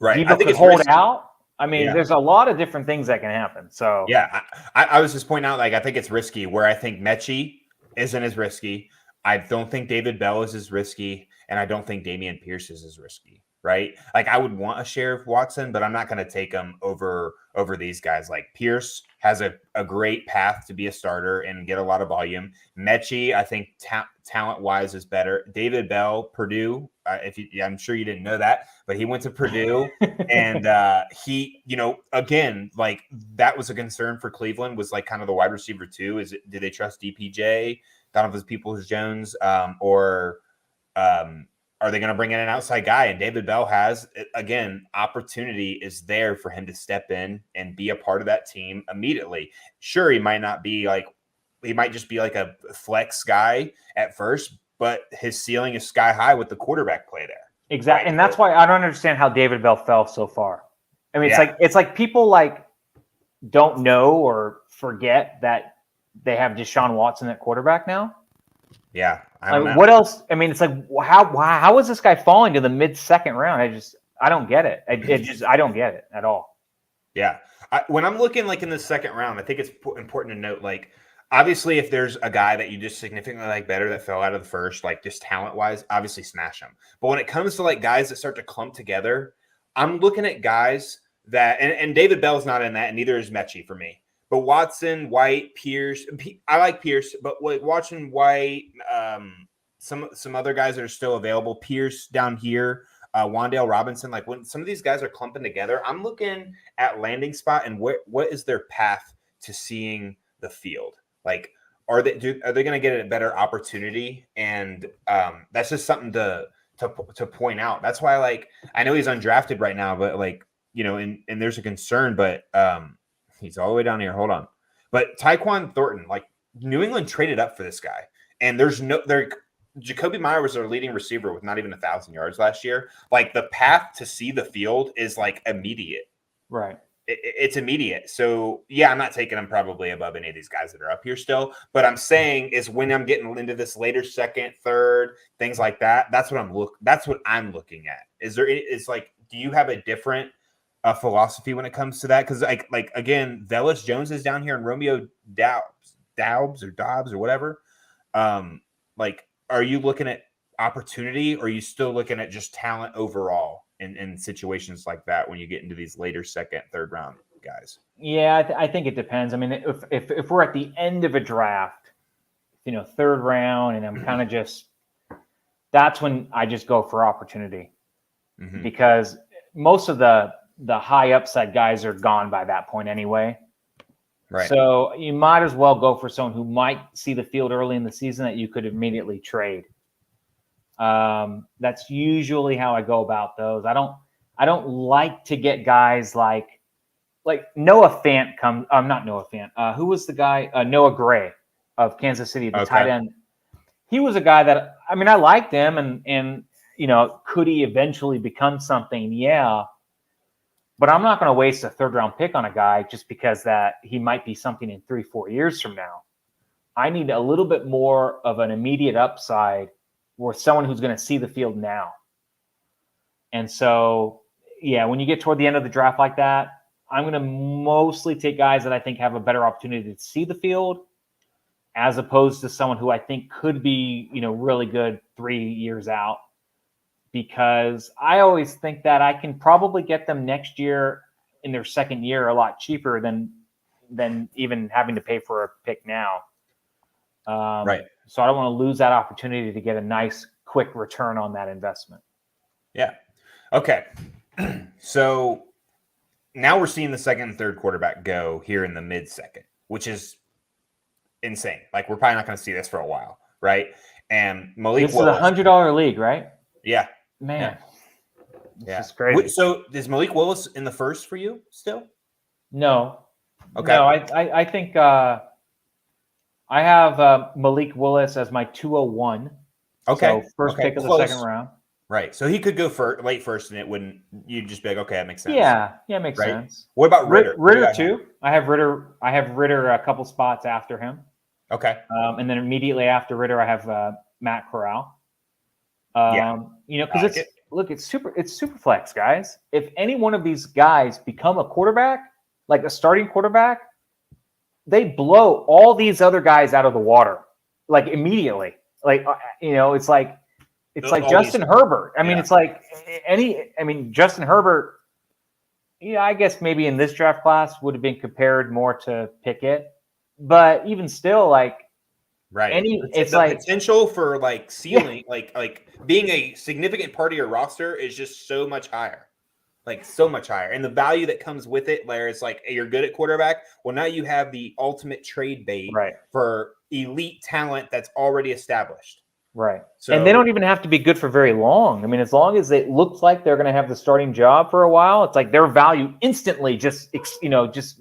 I think could hold out. I mean, there's a lot of different things that can happen. So yeah, I was just pointing out, like, I think it's risky. Where I think Mechie isn't as risky. I don't think David Bell is as risky, and I don't think Dameon Pierce is as risky, right? Like, I would want a share of Watson, but I'm not going to take him over these guys. Like, Pierce has a great path to be a starter and get a lot of volume. Mechie, I think talent-wise is better. David Bell, Purdue, I'm sure you didn't know that, but he went to Purdue, and he, again, like, that was a concern for Cleveland, was like kind of the wide receiver too. Do they trust DPJ? Donovan Peoples-Jones, or are they going to bring in an outside guy? And David Bell has, again, opportunity is there for him to step in and be a part of that team immediately. Sure, he might just be like a flex guy at first, but his ceiling is sky high with the quarterback play there. Exactly, right? And that's why I don't understand how David Bell fell so far. I mean, it's like people don't know or forget that they have Deshaun Watson at quarterback now. Yeah. I don't know. What else? I mean, it's like, how is this guy falling to the mid-second round? I don't get it. I don't get it at all. Yeah. When I'm looking like in the second round, I think it's important to note, like, obviously if there's a guy that you just significantly like better that fell out of the first, like just talent-wise, obviously smash him. But when it comes to like guys that start to clump together, I'm looking at guys that, and David Bell's not in that, and neither is Mechie for me. But Watson, White, Pierce, I like Pierce, but watching White, some other guys that are still available, Pierce down here, Wan'Dale Robinson, like when some of these guys are clumping together, I'm looking at landing spot and what is their path to seeing the field? Like, are they going to get a better opportunity? And that's just something to point out. That's why, like, I know he's undrafted right now, but like, and there's a concern, but he's all the way down here. Hold on. But Tyquan Thornton, like, New England traded up for this guy. And Jacoby Meyer was their leading receiver with not even 1,000 yards last year. Like, the path to see the field is like immediate. Right. It's immediate. So yeah, I'm not taking him probably above any of these guys that are up here still. But I'm saying is when I'm getting into this later second, third, things like that, that's what I'm looking at. It's like, do you have a different philosophy when it comes to that? Because like again, Velus Jones is down here and Romeo Doubs or whatever. Like, are you looking at opportunity, or are you still looking at just talent overall in situations like that when you get into these later second, third round guys? Yeah, I think it depends. I mean, if we're at the end of a draft, third round, and I'm kind of that's when I just go for opportunity, because most of the high upside guys are gone by that point anyway. Right. So you might as well go for someone who might see the field early in the season that you could immediately trade. That's usually how I go about those. I don't like to get guys like Noah Fant not Noah Fant. Who was the guy? Noah Gray of Kansas City, the tight end. He was a guy that, I mean, I liked him, and could he eventually become something? Yeah. But I'm not going to waste a third round pick on a guy just because that he might be something in 3-4 years from now. I need a little bit more of an immediate upside or someone who's going to see the field now. And so, yeah, when you get toward the end of the draft like that, I'm going to mostly take guys that I think have a better opportunity to see the field, as opposed to someone who I think could be, really good 3 years out. Because I always think that I can probably get them next year in their second year a lot cheaper than even having to pay for a pick now. Right. So I don't want to lose that opportunity to get a nice, quick return on that investment. Yeah. Okay. So now we're seeing the second and third quarterback go here in the mid-second, which is insane. Like, we're probably not going to see this for a while, right? And Malik This Willis. is a $100 league, right? Yeah. Man. Yeah. This is crazy. So is Malik Willis in the first for you still? No. Okay. No, I think I have Malik Willis as my 201. Okay. So first pick of the second round. Right. So he could go for late first, and you'd just be like, okay, that makes sense. Yeah, makes sense. What about Ritter? Ritter too. I have Ritter a couple spots after him. Okay. And then immediately after Ritter, I have Matt Corral. Because it's super flex, guys. If any one of these guys become a quarterback, like a starting quarterback, they blow all these other guys out of the water, like immediately. Like it's like Justin Herbert. I mean, it's like Justin Herbert. Yeah, I guess maybe in this draft class would have been compared more to Pickett, but even still, like. Right. It's the like potential for like ceiling, like being a significant part of your roster is just so much higher, like so much higher. And the value that comes with it, where it's like, hey, you're good at quarterback. Well, now you have the ultimate trade bait for elite talent that's already established. Right. So, and they don't even have to be good for very long. I mean, as long as it looks like they're going to have the starting job for a while, it's like their value instantly just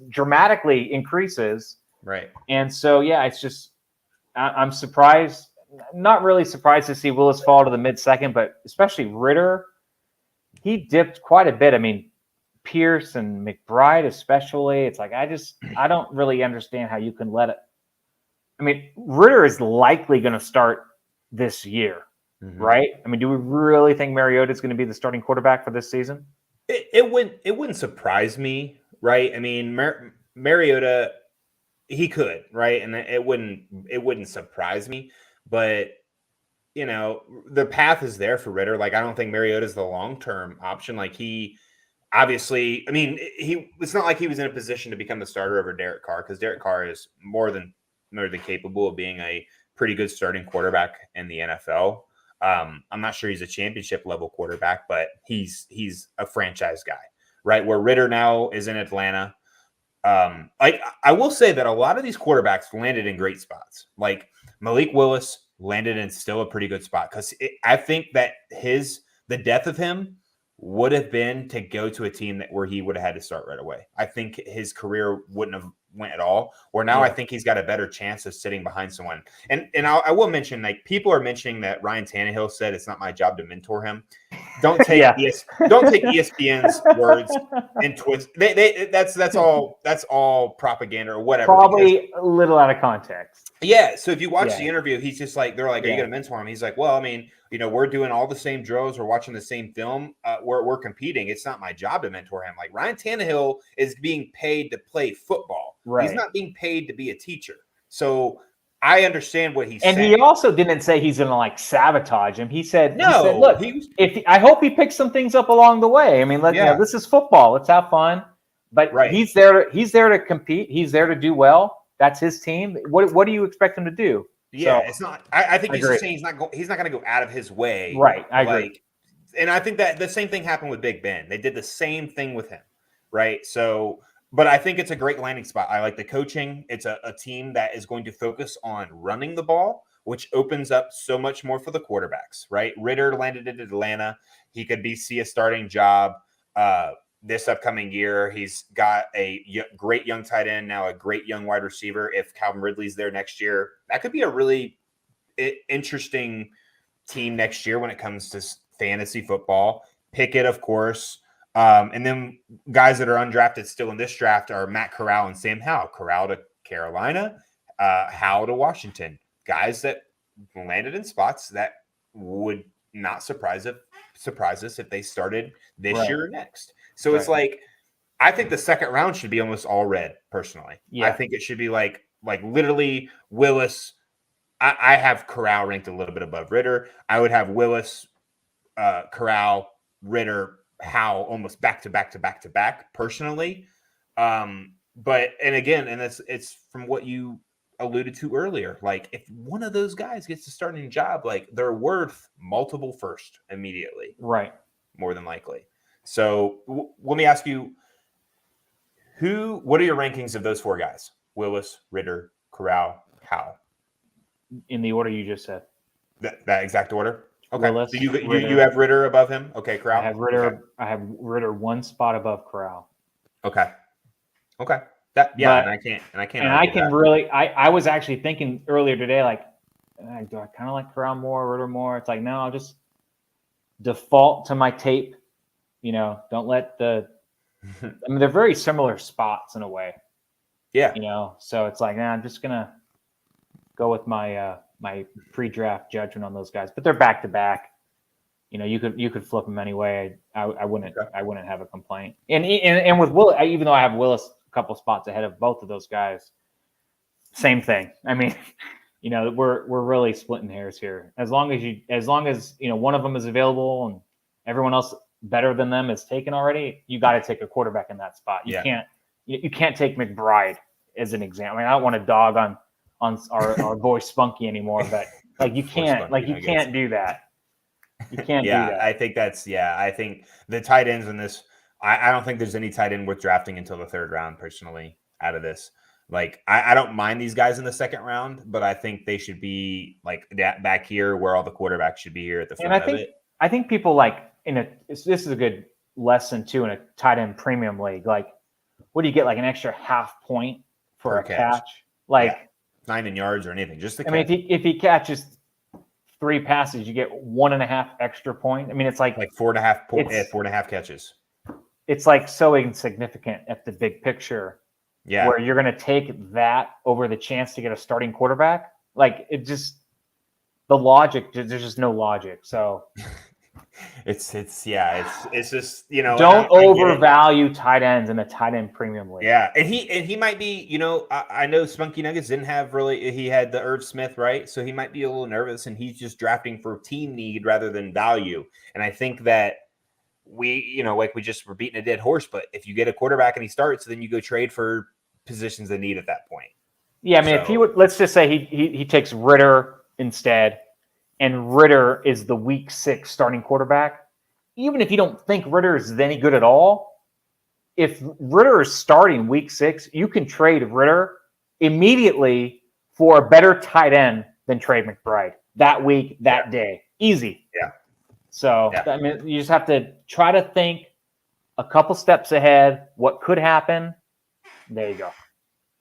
dramatically increases. Right. And so, yeah, it's just, I'm surprised, not really surprised to see Willis fall to the mid-second, but especially Ritter, he dipped quite a bit. I mean, Pierce and McBride especially, it's like I don't really understand how you can let it. I mean, Ritter is likely going to start this year, right? I mean, do we really think Mariota is going to be the starting quarterback for this season? It wouldn't surprise me, right? I mean, Mariota. He could, right? And it wouldn't surprise me, but the path is there for Ritter. Like, I don't think Mariota is the long-term option. Like, he obviously, I mean, it's not like he was in a position to become the starter over Derek Carr, because Derek Carr is more than capable of being a pretty good starting quarterback in the NFL. I'm not sure he's a championship level quarterback, but he's a franchise guy, right? Where Ritter now is in Atlanta. I will say that a lot of these quarterbacks landed in great spots. Like Malik Willis landed in still a pretty good spot, because I think that the death of him would have been to go to a team where he would have had to start right away. I think his career wouldn't have went at all. Where now I think he's got a better chance of sitting behind someone. And I will mention, like, people are mentioning that Ryan Tannehill said it's not my job to mentor him. Don't take don't take ESPN's words and twist. That's all propaganda or whatever. Probably a little out of context. Yeah. So if you watch the interview, he's just like, they're like, are you going to mentor him? He's like, well, I mean, we're doing all the same drills. We're watching the same film. We're competing. It's not my job to mentor him. Like, Ryan Tannehill is being paid to play football. Right. He's not being paid to be a teacher. So I understand what he's saying. And he also didn't say he's going to like sabotage him. He said, no, look, I hope he picks some things up along the way. I mean, this is football. Let's have fun. But he's there to compete. He's there to do well. That's his team. What do you expect him to do? Yeah, it's not. I think he's just saying he's not going to go out of his way. Right. I agree. And I think that the same thing happened with Big Ben. They did the same thing with him. Right. So, but I think it's a great landing spot. I like the coaching. It's a team that is going to focus on running the ball, which opens up so much more for the quarterbacks. Right. Ritter landed in Atlanta. He could see a starting job this upcoming year. He's got a great young tight end, now a great young wide receiver. If Calvin Ridley's there next year, that could be a really interesting team next year when it comes to fantasy football. Pickett, of course. And then guys that are undrafted still in this draft are Matt Corral and Sam Howell. Corral to Carolina, Howell to Washington. Guys that landed in spots that would not surprise us if they started this year or next. So it's like, I think the second round should be almost all red. Personally, Yeah. I think it should be like literally Willis. I have Corral ranked a little bit above Ritter. I would have Willis, Corral, Ritter, Howell almost back to back personally. But and again, and it's from what you alluded to earlier. Like if one of those guys gets a starting job, like they're worth multiple first immediately, Right. more than likely. So let me ask you, what are your rankings of those four guys? Willis, Ritter, Corral, Howell. In the order you just said. That exact order. Okay. Willis, So you have Ritter above him. Okay, Corral. I have Ritter. Okay. I have Ritter one spot above Corral. Okay. That But, and I can't. And I can really. I was actually thinking earlier today, like, do I kind of like Corral more, Ritter more? It's like, no, I'll just default to my tape. Don't let the. I mean, they're very similar spots in a way. Yeah. So it's like, I'm just gonna go with my my pre-draft judgment on those guys. But they're back to back. You could flip them anyway. I wouldn't have a complaint. And with Willis, even though I have Willis a couple spots ahead of both of those guys, same thing. I mean, we're really splitting hairs here. As long as one of them is available and everyone else better than them is taken already, you got to take a quarterback in that spot. You can't take McBride as an example. I mean, I don't want to dog on our boy Spunky anymore, but you can't do that. You can't do that. I think I think the tight ends in this, I don't think there's any tight end worth drafting until the third round, personally, out of this. Like, I don't mind these guys in the second round, but I think they should be like that back here where all the quarterbacks should be here at the front of it. I think people like this is a good lesson too in a tight end premium league. Like, what do you get? Like an extra half point for a catch? Like, not even yards or anything. Just the catch. I mean, if he catches 3 passes, you get 1.5 extra point. I mean, it's like 4.5 4.5 catches. It's like so insignificant at the big picture. Yeah. Where you're going to take that over the chance to get a starting quarterback. Like, it just, the logic, there's just no logic. So it's just, don't overvalue tight ends in a tight end premium league. Yeah. And he might be, I know Spunky Nuggets didn't have he had the Irv Smith, right? So he might be a little nervous and he's just drafting for team need rather than value. And I think that we were beating a dead horse, but if you get a quarterback and he starts, then you go trade for positions they need at that point. Yeah. I mean, if he would, let's just say he takes Ritter instead, and Ritter is the week 6 starting quarterback, even if you don't think Ritter is any good at all, if Ritter is starting week 6, you can trade Ritter immediately for a better tight end than Trey McBride that week, that day. Easy. Yeah. So, I mean, you just have to try to think a couple steps ahead, what could happen. There you go.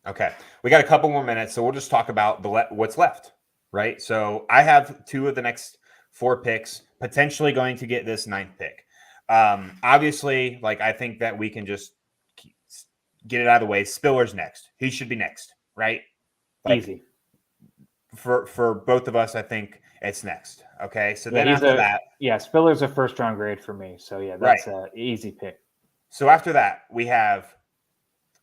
Okay. We got a couple more minutes, so we'll just talk about what's left, right? So I have 2 of the next 4 picks, potentially going to get this 9th pick. Obviously, I think that we can just get it out of the way. Spiller's next. He should be next, right? Easy. For both of us, I think it's next. Okay. So then after that. Yeah, Spiller's a first-round grade for me. So, yeah, that's an easy pick. So after that, we have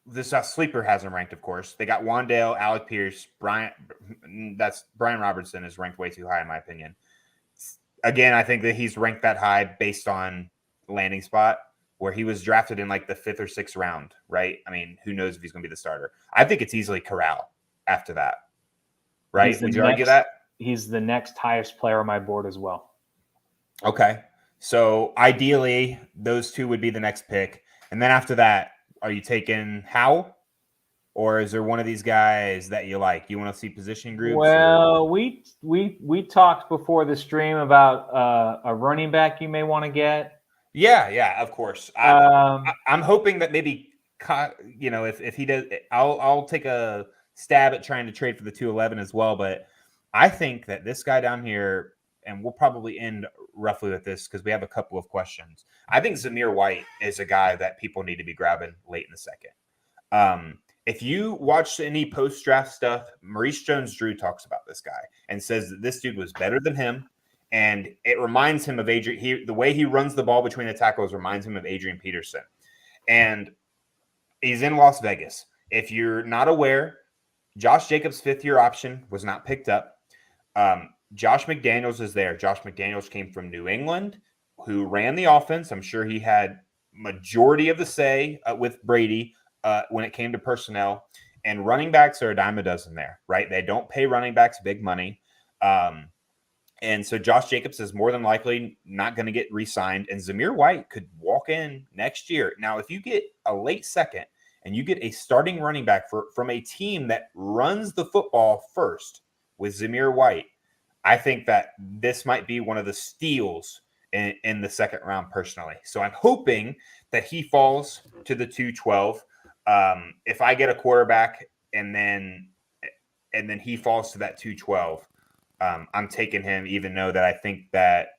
this sleeper has him ranked, of course. They got Wandale, Alec Pierce, Brian Robertson is ranked way too high in my opinion. Again, I think that he's ranked that high based on landing spot where he was drafted in the 5th or 6th round, right? I mean, who knows if he's going to be the starter? I think it's easily Corral after that, right? Would you argue that? He's the next highest player on my board as well. Okay. So ideally, those 2 would be the next pick. And then after that, are you taking Howell, or is there one of these guys that you like? You want to see position groups? Well, we talked before the stream about a running back you may want to get. Yeah, of course. I'm hoping that maybe if he does, I'll take a stab at trying to trade for the 211 as well. But I think that this guy down here, and we'll probably end roughly with this because we have a couple of questions. I think Zamir White is a guy that people need to be grabbing late in the second. If you watch any post-draft stuff, Maurice Jones-Drew talks about this guy and says that this dude was better than him, and it reminds him of Adrian. The way he runs the ball between the tackles reminds him of Adrian Peterson. And He's in Las Vegas. If you're not aware, Josh Jacobs' fifth-year option was not picked up. Josh McDaniels is there. Josh McDaniels came from New England, who ran the offense. I'm sure he had majority of the say with Brady when it came to personnel. And running backs are a dime a dozen there, right? They don't pay running backs big money. And so Josh Jacobs is more than likely not going to get re-signed. And Zamir White could walk in next year. Now, if you get a late second and you get a starting running back from a team that runs the football first with Zamir White, I think that this might be one of the steals in the second round personally. So I'm hoping that he falls to the 212. If I get a quarterback and then he falls to that 212, I'm taking him, even though that I think that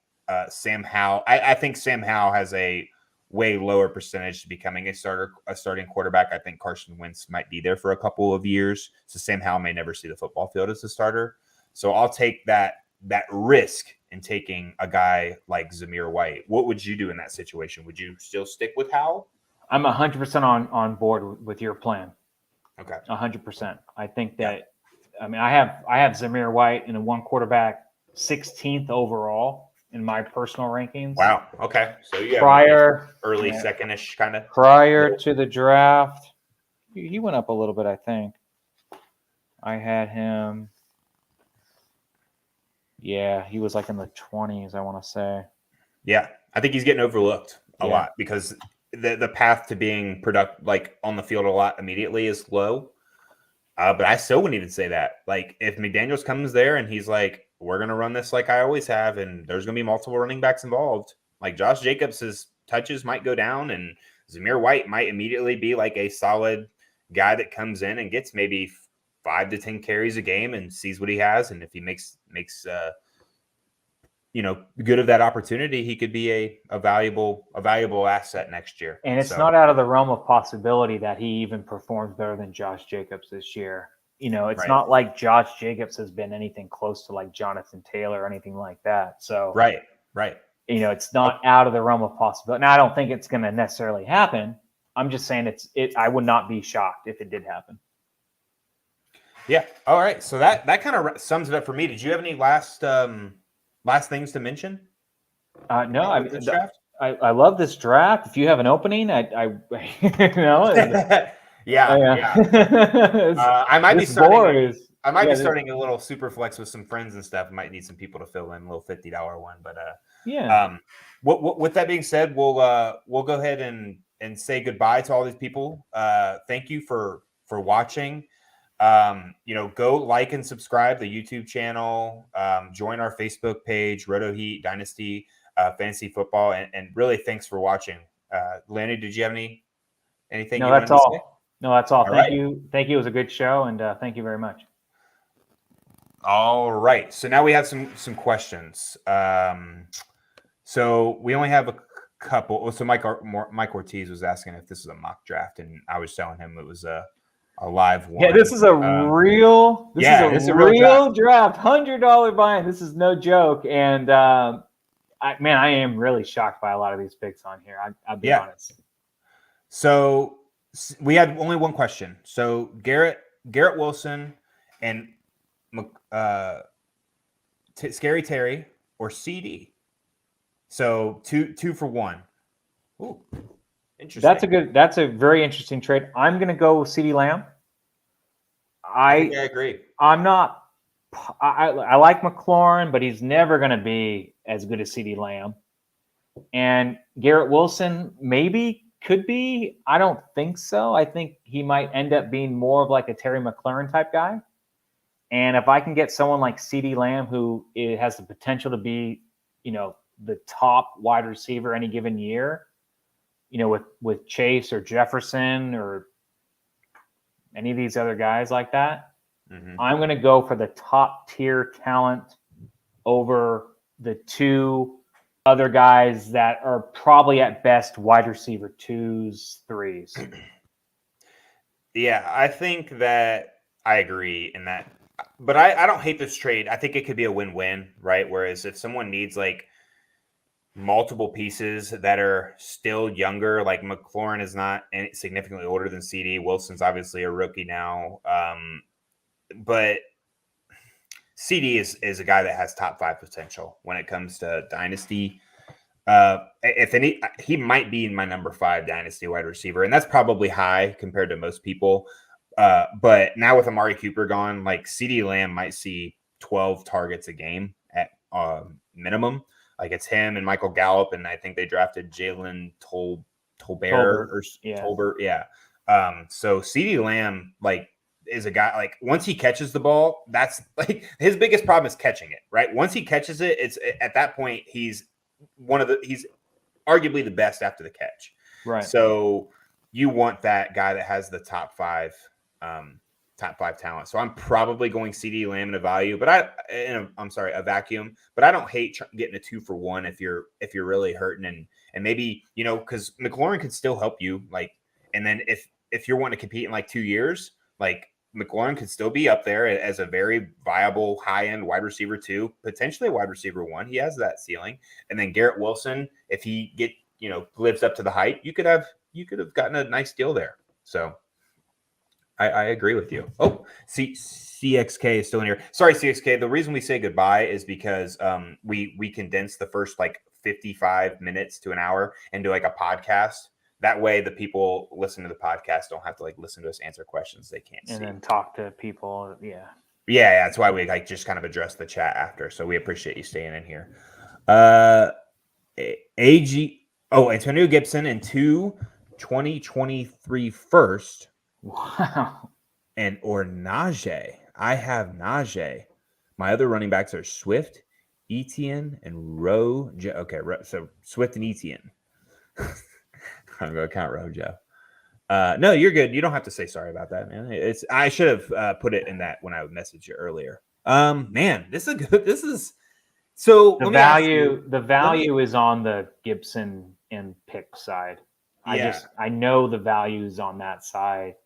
Sam Howell, I think Sam Howell has a way lower percentage to becoming a starting quarterback. I think Carson Wentz might be there for a couple of years. So Sam Howell may never see the football field as a starter. So I'll take that risk in taking a guy like Zamir White. What would you do in that situation? Would you still stick with Howell? I'm 100% on board with your plan. Okay. 100%. I think that, I mean, I have Zamir White in a one quarterback 16th overall in my personal rankings. Wow. Okay. So you have early second-ish kind of. Prior to the draft, he went up a little bit, I think. I had him. Yeah, he was like in the 20s, I want to say. Yeah, I think he's getting overlooked a lot because the path to being productive, like on the field a lot immediately, is low. But I still wouldn't even say that. Like, if McDaniels comes there and he's like, we're going to run this like I always have, and there's going to be multiple running backs involved, like Josh Jacobs' touches might go down, and Zamir White might immediately be like a solid guy that comes in and gets maybe 5 to 10 carries a game and sees what he has. And if he makes good of that opportunity, he could be a valuable asset next year. And it's not out of the realm of possibility that he even performs better than Josh Jacobs this year. It's not like Josh Jacobs has been anything close to like Jonathan Taylor or anything like that. So right. It's not out of the realm of possibility. Now, I don't think it's going to necessarily happen. I'm just saying I would not be shocked if it did happen. Yeah. All right. So that kind of sums it up for me. Did you have any last things to mention? No, I love this draft. If you have an opening, I I might be starting. I might be starting a little super flex with some friends and stuff. I might need some people to fill in a little $50 one, but with that being said, we'll go ahead and say goodbye to all these people. Thank you for watching. Go like and subscribe the YouTube channel, join our Facebook page, Roto Heat Dynasty Fantasy Football, and really thanks for watching. Lanny, did you have anything? No, that's all. Say? No, that's all. Thank you. It was a good show, and thank you very much. All right. So now we have some questions. So we only have a couple. So Mike Ortiz was asking if this is a mock draft, and I was telling him it was a live one. Yeah, this is a real draft. $100 buy-in. This is no joke. And I am really shocked by a lot of these picks on here. I'll be honest. So we had only one question. So Garrett Wilson and Scary Terry or CD. So two for one. Ooh. Interesting. That's a very interesting trade. I'm going to go with CeeDee Lamb. I agree. I like McLaurin, but he's never going to be as good as CeeDee Lamb. And Garrett Wilson could be. I don't think so. I think he might end up being more of like a Terry McLaurin type guy. And if I can get someone like CeeDee Lamb, who has the potential to be, the top wide receiver any given year, with Chase or Jefferson or any of these other guys like that, I'm going to go for the top tier talent over the two other guys that are probably at best wide receiver 2s, 3s. Yeah, I think that I agree in that. But I don't hate this trade. I think it could be a win-win, right? Whereas if someone needs like multiple pieces that are still younger. Like McLaurin is not significantly older than CD. Wilson's obviously a rookie now. But CD is a guy that has top 5 potential when it comes to dynasty. If any, he might be in my number 5 dynasty wide receiver, and that's probably high compared to most people. But now with Amari Cooper gone, like CD Lamb might see 12 targets a game at minimum. Like it's him and Michael Gallup, and I think they drafted Jalen Tolbert or Tolbert. Yeah. So CD Lamb, like, is a guy, like, once he catches the ball, that's like his biggest problem is catching it, right? Once he catches it, it's at that point he's arguably the best after the catch. Right. So you want that guy that has the top five talent. So I'm probably going CD Lamb in a value, but a vacuum. But I don't hate getting a 2-for-1 if you're really hurting and maybe, because McLaurin could still help you. Like, and then if you're wanting to compete in like 2 years, like McLaurin could still be up there as a very viable high-end wide receiver 2, potentially a wide receiver 1. He has that ceiling. And then Garrett Wilson, if he lives up to the hype, you could have gotten a nice deal there. So I agree with you. Oh, CXK is still in here. Sorry, CXK. The reason we say goodbye is because we condense the first like 55 minutes to an hour into like a podcast. That way, the people listening to the podcast don't have to like listen to us answer questions they can't see. And then talk to people. Yeah. Yeah. That's why we like just kind of address the chat after. So we appreciate you staying in here. Antonio Gibson and 2 2023 first. Wow. Or Najee. I have Najee. My other running backs are Swift, Etienne, and Rojo. Okay, so Swift and Etienne. I'm going to count Rojo. No, you're good. You don't have to say sorry about that, man. I should have put it in that when I messaged you earlier. Man, this is so the value is on the Gibson and pick side. Yeah. I know the value is on that side.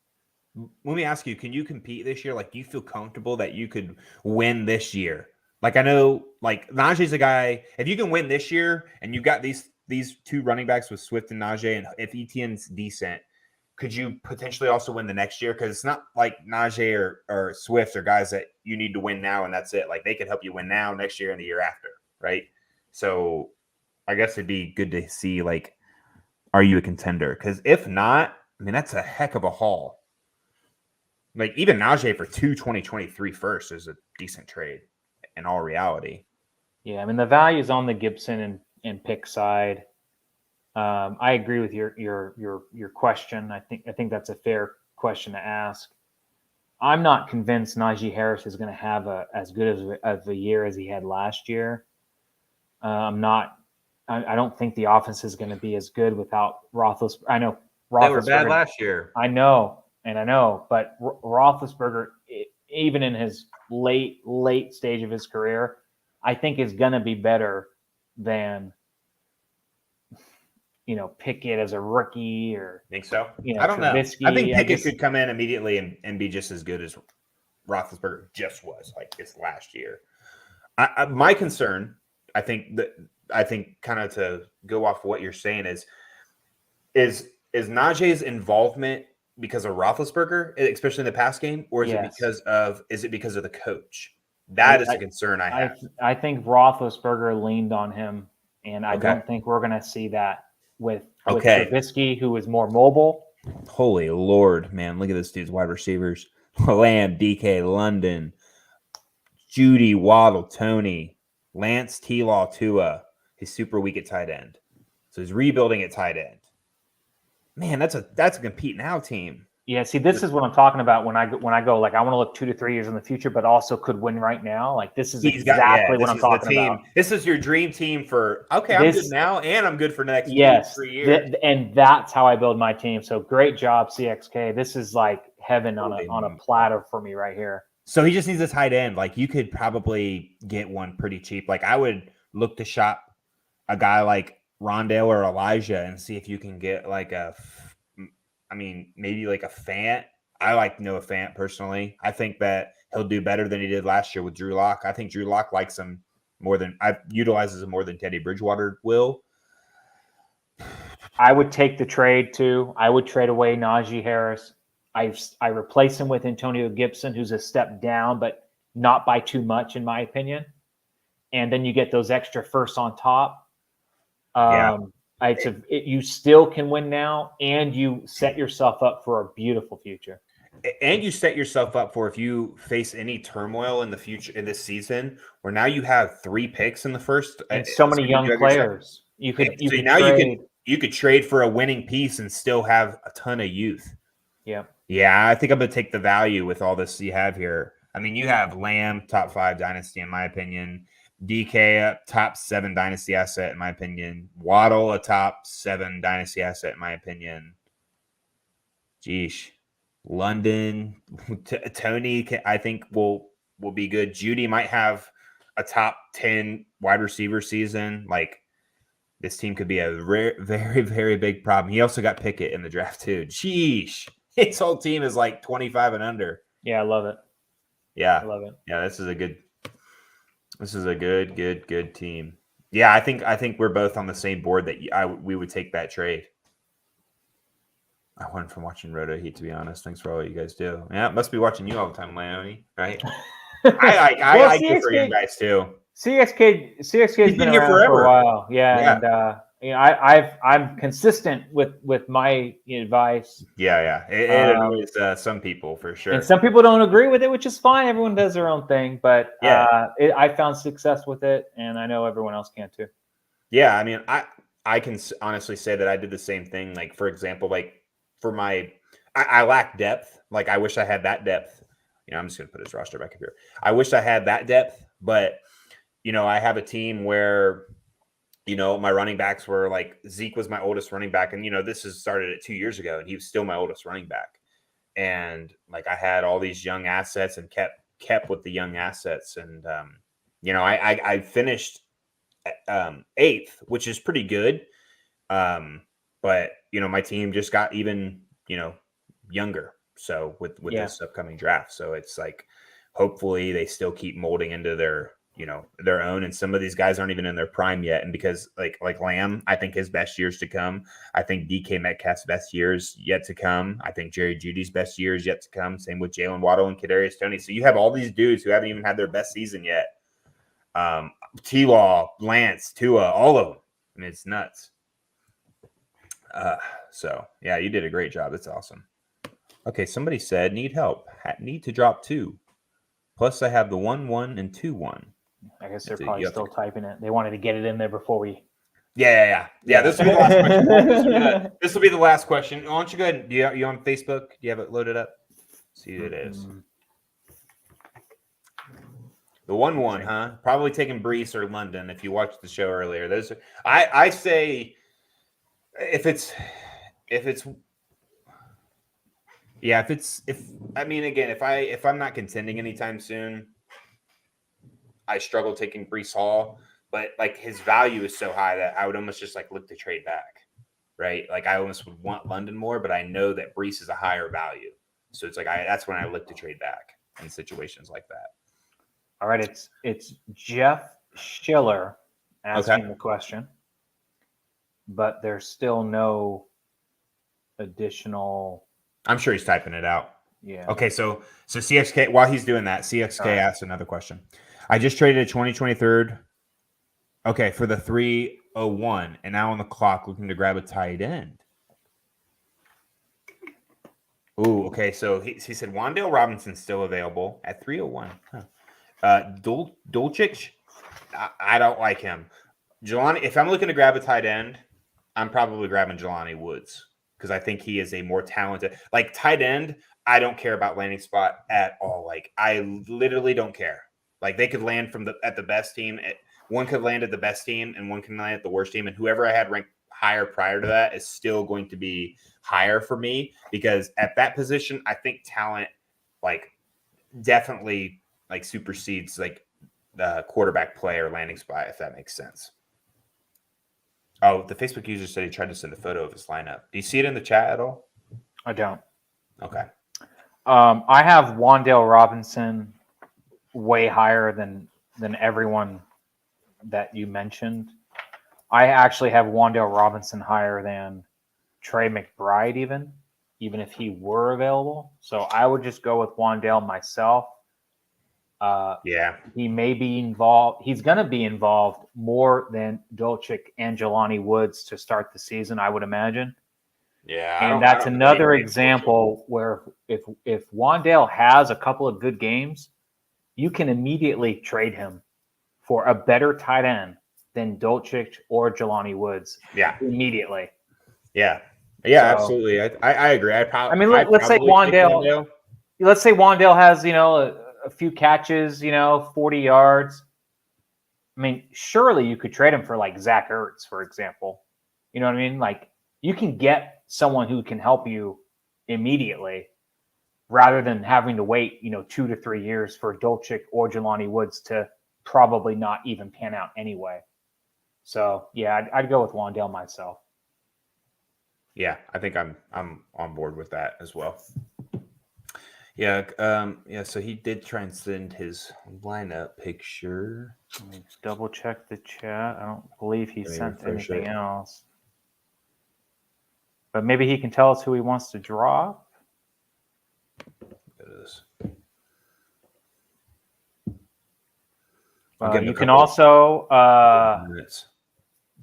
Let me ask you, can you compete this year? Like, do you feel comfortable that you could win this year? Like, I know, like, Najee's a guy, if you can win this year and you've got these 2 running backs with Swift and Najee, and if Etienne's decent, could you potentially also win the next year? Because it's not like Najee or Swift are guys that you need to win now and that's it. Like, they could help you win now, next year, and the year after, right? So I guess it'd be good to see, like, are you a contender? Because if not, I mean, that's a heck of a haul. Like, even Najee for 2 2023 first is a decent trade in all reality. Yeah, I mean, the value is on the Gibson and pick side. I agree with your question. I think that's a fair question to ask. I'm not convinced Najee Harris is going to have as good of a year as he had last year. I don't think the offense is going to be as good without Roethlisberger. I know Roethlisberger. They were bad last year. I know, but Roethlisberger, even in his late stage of his career, I think is going to be better than Pickett as a rookie or think so. I don't Trubisky. know. I think Pickett could come in immediately and be just as good as Roethlisberger just was like this last year. My concern, I think kind of to go off what you're saying is Najee's involvement because of Roethlisberger, especially in the pass game, or is it because of the coach? That is a concern I have. I think Roethlisberger leaned on him, and I don't think we're going to see that with Trubisky, who is more mobile. Holy Lord, man. Look at this dude's wide receivers. Lamb, DK, London, Judy, Waddle, Tony, Lance, T-Law, Tua. He's super weak at tight end. So he's rebuilding at tight end. Man, that's a compete now team. Yeah, see, this is what I'm talking about when I go like I want to look 2 to 3 years in the future, but also could win right now. Like this is exactly what I'm talking about. This is your dream team for I'm good now and I'm good for next 3 years. And that's how I build my team. So great job, CXK. This is like heaven on a platter for me right here. So he just needs a tight end. Like you could probably get one pretty cheap. Like I would look to shop a guy like Rondale or Elijah and see if you can get like maybe like a Fant. I like Noah Fant personally. I think that he'll do better than he did last year with Drew Lock. I think Drew Lock likes him utilizes him more than Teddy Bridgewater will. I would take the trade too. I would trade away Najee Harris. I replace him with Antonio Gibson, who's a step down, but not by too much, in my opinion. And then you get those extra firsts on top. You still can win now, and you set yourself up for a beautiful future. And you set yourself up for if you face any turmoil in the future in this season, where now you have 3 picks in the first, and so many young players. You could trade for a winning piece and still have a ton of youth. Yeah, I think I'm gonna take the value with all this you have here. I mean, you have Lamb, top 5 dynasty in my opinion. DK, a top 7 dynasty asset in my opinion. Waddle, a top 7 dynasty asset in my opinion. Jeesh. London, Tony, I think will be good. Judy might have a top 10 wide receiver season. Like, this team could be a very, very big problem. He also got Pickett in the draft too. Sheesh. His whole team is like 25 and under. Yeah, I love it. Yeah. I love it. Yeah, this is a good team. Yeah, I think we're both on the same board that we would take that trade. I won from watching Roto Heat, to be honest. Thanks for all you guys do. Yeah, must be watching you all the time, Leone, right? I like it for you guys too. CXK's been here around forever for a while. Yeah. And I'm consistent with my advice. Yeah. It annoys some people for sure. And some people don't agree with it, which is fine. Everyone does their own thing, but I found success with it, and I know everyone else can too. Yeah, I mean, I can honestly say that I did the same thing. Like, for example, like for I lack depth. Like, I wish I had that depth. I'm just gonna put his roster back up here. I wish I had that depth, but I have a team where my running backs were like, Zeke was my oldest running back, and this has started at 2 years ago, and he was still my oldest running back. And like, I had all these young assets and kept with the young assets, and I finished 8th, which is pretty good. But my team just got even younger. So with this upcoming draft, so it's like, hopefully they still keep molding into their own. And some of these guys aren't even in their prime yet. And because like Lamb, I think his best years to come. I think DK Metcalf's best years yet to come. I think Jerry Jeudy's best years yet to come. Same with Jalen Waddle and Kadarius Toney. So you have all these dudes who haven't even had their best season yet. T-Law, Lance, Tua, all of them. I mean, it's nuts. So yeah, you did a great job. It's awesome. Okay, somebody said need help. Need to drop 2. Plus, I have the 1-1 and 2-1. I guess they're probably still typing it. They wanted to get it in there before we. Yeah. This will be the last question. This will be the last question. Why don't you go ahead? You on Facebook? Do you have it loaded up? Let's see who it is. The 1-1, huh? Probably taking Bryce or London. If you watched the show earlier, those. I say if I'm not contending anytime soon, I struggle taking Breece Hall, but like, his value is so high that I would almost just like look to trade back, right? Like, I almost would want London more, but I know that Breece is a higher value, so it's like that's when I look to trade back in situations like that. All right, it's Jeff Schiller asking the question, but there's still no additional. I'm sure he's typing it out. Yeah. Okay, so CXK, while he's doing that, CXK asked another question. I just traded a 2023. Okay, for the 301, and now on the clock looking to grab a tight end. Ooh, okay, so he said Wan'Dale Robinson's still available at 301. Dulcich, I don't like him. Jelani, if I'm looking to grab a tight end, I'm probably grabbing Jelani Woods, because I think he is a more talented, like, tight end. I don't care about landing spot at all. Like, I literally don't care. Like, they could land at the best team. One could land at the best team, and one can land at the worst team. And whoever I had ranked higher prior to that is still going to be higher for me, because at that position, I think talent, like, definitely like supersedes like the quarterback play or landing spot, if that makes sense. Oh, the Facebook user said he tried to send a photo of his lineup. Do you see it in the chat at all? I don't. Okay. I have Wan'Dale Robinson way higher than everyone that you mentioned. I actually have Wan'Dale Robinson higher than Trey McBride, even if he were available. So I would just go with Wan'Dale myself. He may be involved. He's going to be involved more than Dolchik and Jelani Woods to start the season, I would imagine. Yeah, and that's another example where if Wan'Dale has a couple of good games, you can immediately trade him for a better tight end than Dolchik or Jelani Woods. Yeah, immediately. Yeah, absolutely. I agree. Let's say Wan'Dale. Let's say Wan'Dale has a few catches, 40 yards. I mean, surely you could trade him for like Zach Ertz, for example. You know what I mean? Like you can get someone who can help you immediately rather than having to wait, 2 to 3 years for Dolchik or Jelani Woods to probably not even pan out anyway. So yeah, I'd go with Wan'Dale myself. Yeah, I think I'm on board with that as well. Yeah, so he did try and send his lineup picture. Let me just double check the chat. I don't believe he sent anything else. But maybe he can tell us who he wants to drop. It is. You can also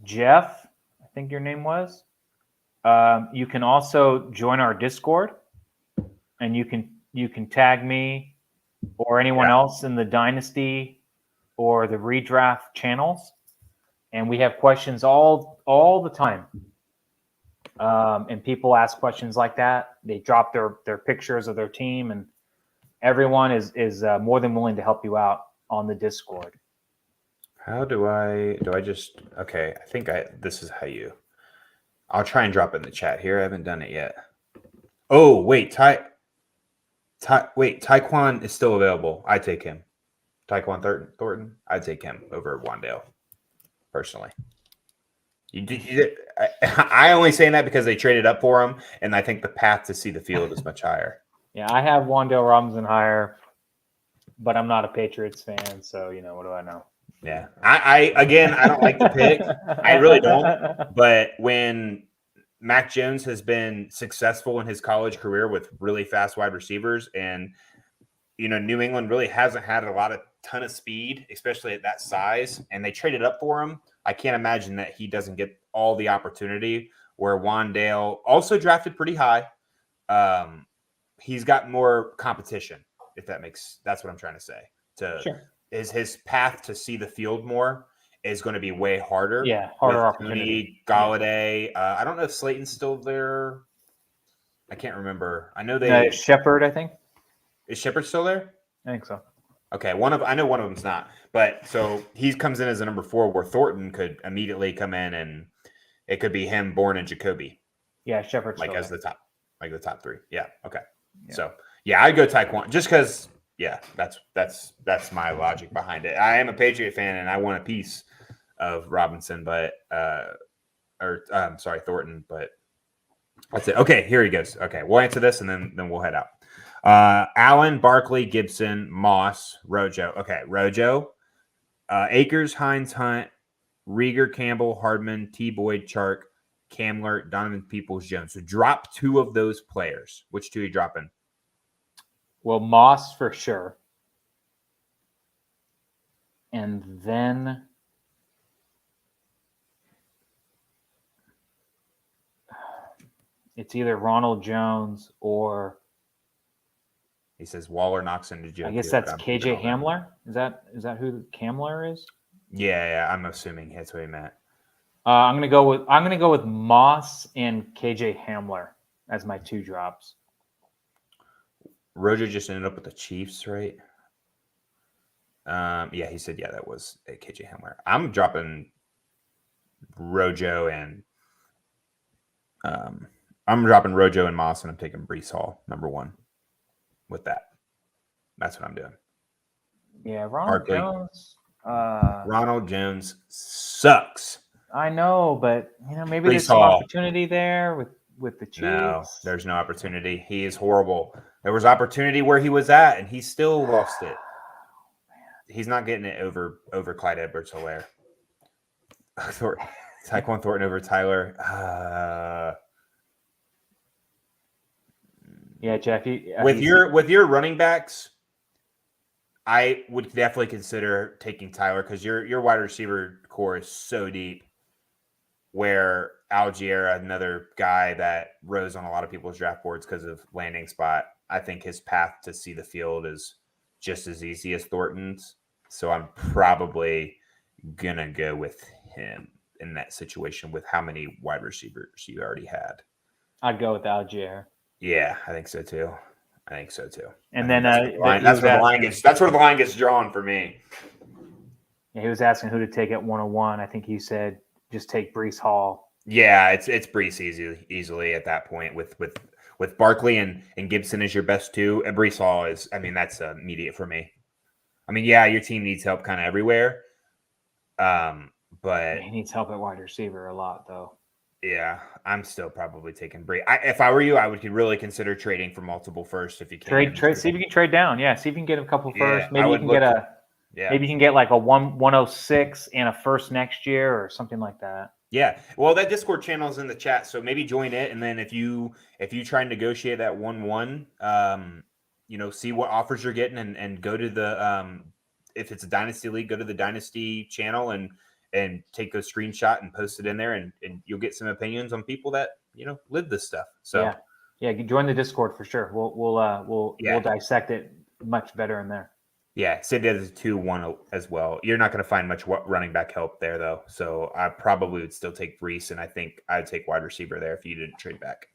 Jeff, I think your name was. You can also join our Discord, and you can tag me or anyone else in the Dynasty or the Redraft channels, and we have questions all the time. And people ask questions like that. They drop their pictures of their team, and everyone is more than willing to help you out on the Discord. How do I just okay? I think this is how you. I'll try and drop it in the chat here. I haven't done it yet. Oh wait, Tyquan is still available. I take him. Tyquan Thornton. I'd take him over Wan'Dale, personally. I only saying that because they traded up for him, and I think the path to see the field is much higher. Yeah, I have Wan'Dale Robinson higher, but I'm not a Patriots fan, so what do I know? Yeah, I don't like the pick. I really don't. But when Mac Jones has been successful in his college career with really fast wide receivers, and New England really hasn't had a ton of speed, especially at that size, and they traded up for him. I can't imagine that he doesn't get all the opportunity. Where Wan'Dale, also drafted pretty high, he's got more competition. That's what I'm trying to say. Sure. His path to see the field more is going to be way harder. Yeah, harder opportunity. Galladay. Yeah. I don't know if Slayton's still there. I can't remember. I know Shepard, I think. Is Shepard still there? I think so. Okay, I know one of them's not. But so he comes in as a number 4, where Thornton could immediately come in, and it could be him, Bourne, and Jacoby. Yeah, Shepard's as the top 3. Yeah. Okay. Yeah. So yeah, I'd go Tyquan just because. Yeah, that's my logic behind it. I am a Patriot fan, and I want a piece of Robinson, Thornton, but that's it. Okay, here he goes. Okay, we'll answer this, and then we'll head out. Allen, Barkley, Gibson, Moss, Rojo. Okay, Rojo, Akers, Hines, Hunt, Rieger, Campbell, Hardman, T. Boyd, Chark, Kamler, Donovan Peoples-Jones. So drop 2 of those players. Which 2 are you dropping? Well, Moss for sure. And then it's either Ronald Jones or he says Waller knocks into Joe. I guess that's KJ Hamler. Is that who Kamler is? Yeah, I'm assuming that's what he meant. I'm gonna go with Moss and KJ Hamler as my 2 drops. Rojo just ended up with the Chiefs, right? Yeah, he said, that was a KJ Hamler. I'm dropping Rojo and Moss, and I'm taking Breece Hall, number 1, with that. That's what I'm doing. Yeah, Ronald Jones sucks. I know, but maybe there's some opportunity there with the Chiefs. No, there's no opportunity. He is horrible. There was opportunity where he was at, and he still lost it. He's not getting it over Clyde Edwards-Helaire. Tyquan Thornton over Tyler. Yeah, Jeff. With your running backs, I would definitely consider taking Tyler because your wide receiver core is so deep. Where Algier, another guy that rose on a lot of people's draft boards because of landing spot, I think his path to see the field is just as easy as Thornton's. So I'm probably gonna go with him in that situation with how many wide receivers you already had. I'd go with Algier. Yeah, I think so too. And then that's where the line gets drawn for me. Yeah, he was asking who to take at 101. I think he said just take Breece Hall. Yeah, it's Breece easily at that point with Barkley and Gibson as your best two. And Breece Hall is, I mean, that's immediate for me. I mean, yeah, your team needs help kind of everywhere. But he needs help at wide receiver a lot, though. Yeah, I'm still probably taking Breece. If I were you, I would really consider trading for multiple first if you can. Trade. See if you can trade down. Yeah, see if you can get a couple first. Maybe you can get maybe you can get like a 106 and a first next year or something like that. Yeah, well, that Discord channel is in the chat, so maybe join it, and then if you try and negotiate that 1-1, see what offers you're getting, and go to the if it's a dynasty league, go to the dynasty channel and take a screenshot and post it in there, and you'll get some opinions on people that live this stuff. So yeah, join the Discord for sure. We'll dissect it much better in there. Yeah, say that as 2-1 as well. You're not going to find much running back help there, though. So I probably would still take Breece, and I think I'd take wide receiver there if you didn't trade back.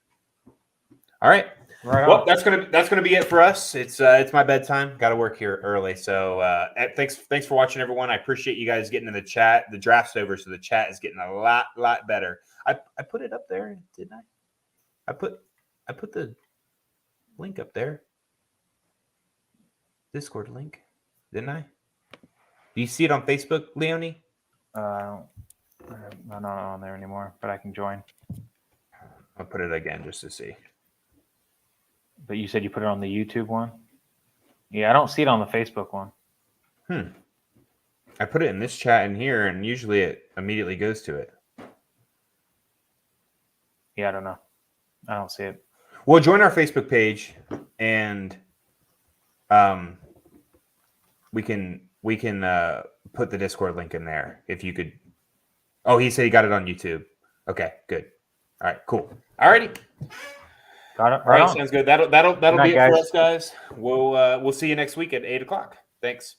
All right. Well, that's gonna be it for us. It's my bedtime. Got to work here early. So thanks for watching, everyone. I appreciate you guys getting in the chat. The draft's over, so the chat is getting a lot better. I put it up there, didn't I? I put the link up there. Discord link. Didn't I? Do you see it on Facebook, Leonie? I'm not on there anymore, but I can join. I'll put it again just to see. But you said you put it on the YouTube one? Yeah, I don't see it on the Facebook one. I put it in this chat in here, and usually it immediately goes to it. Yeah, I don't know. I don't see it. Well, join our Facebook page, and we can put the Discord link in there if you could. Oh, he said he got it on YouTube. Okay, good. All right, cool. All righty. Got it. All right, sounds good. That'll be it for us, guys. We'll see you next week at 8:00. Thanks.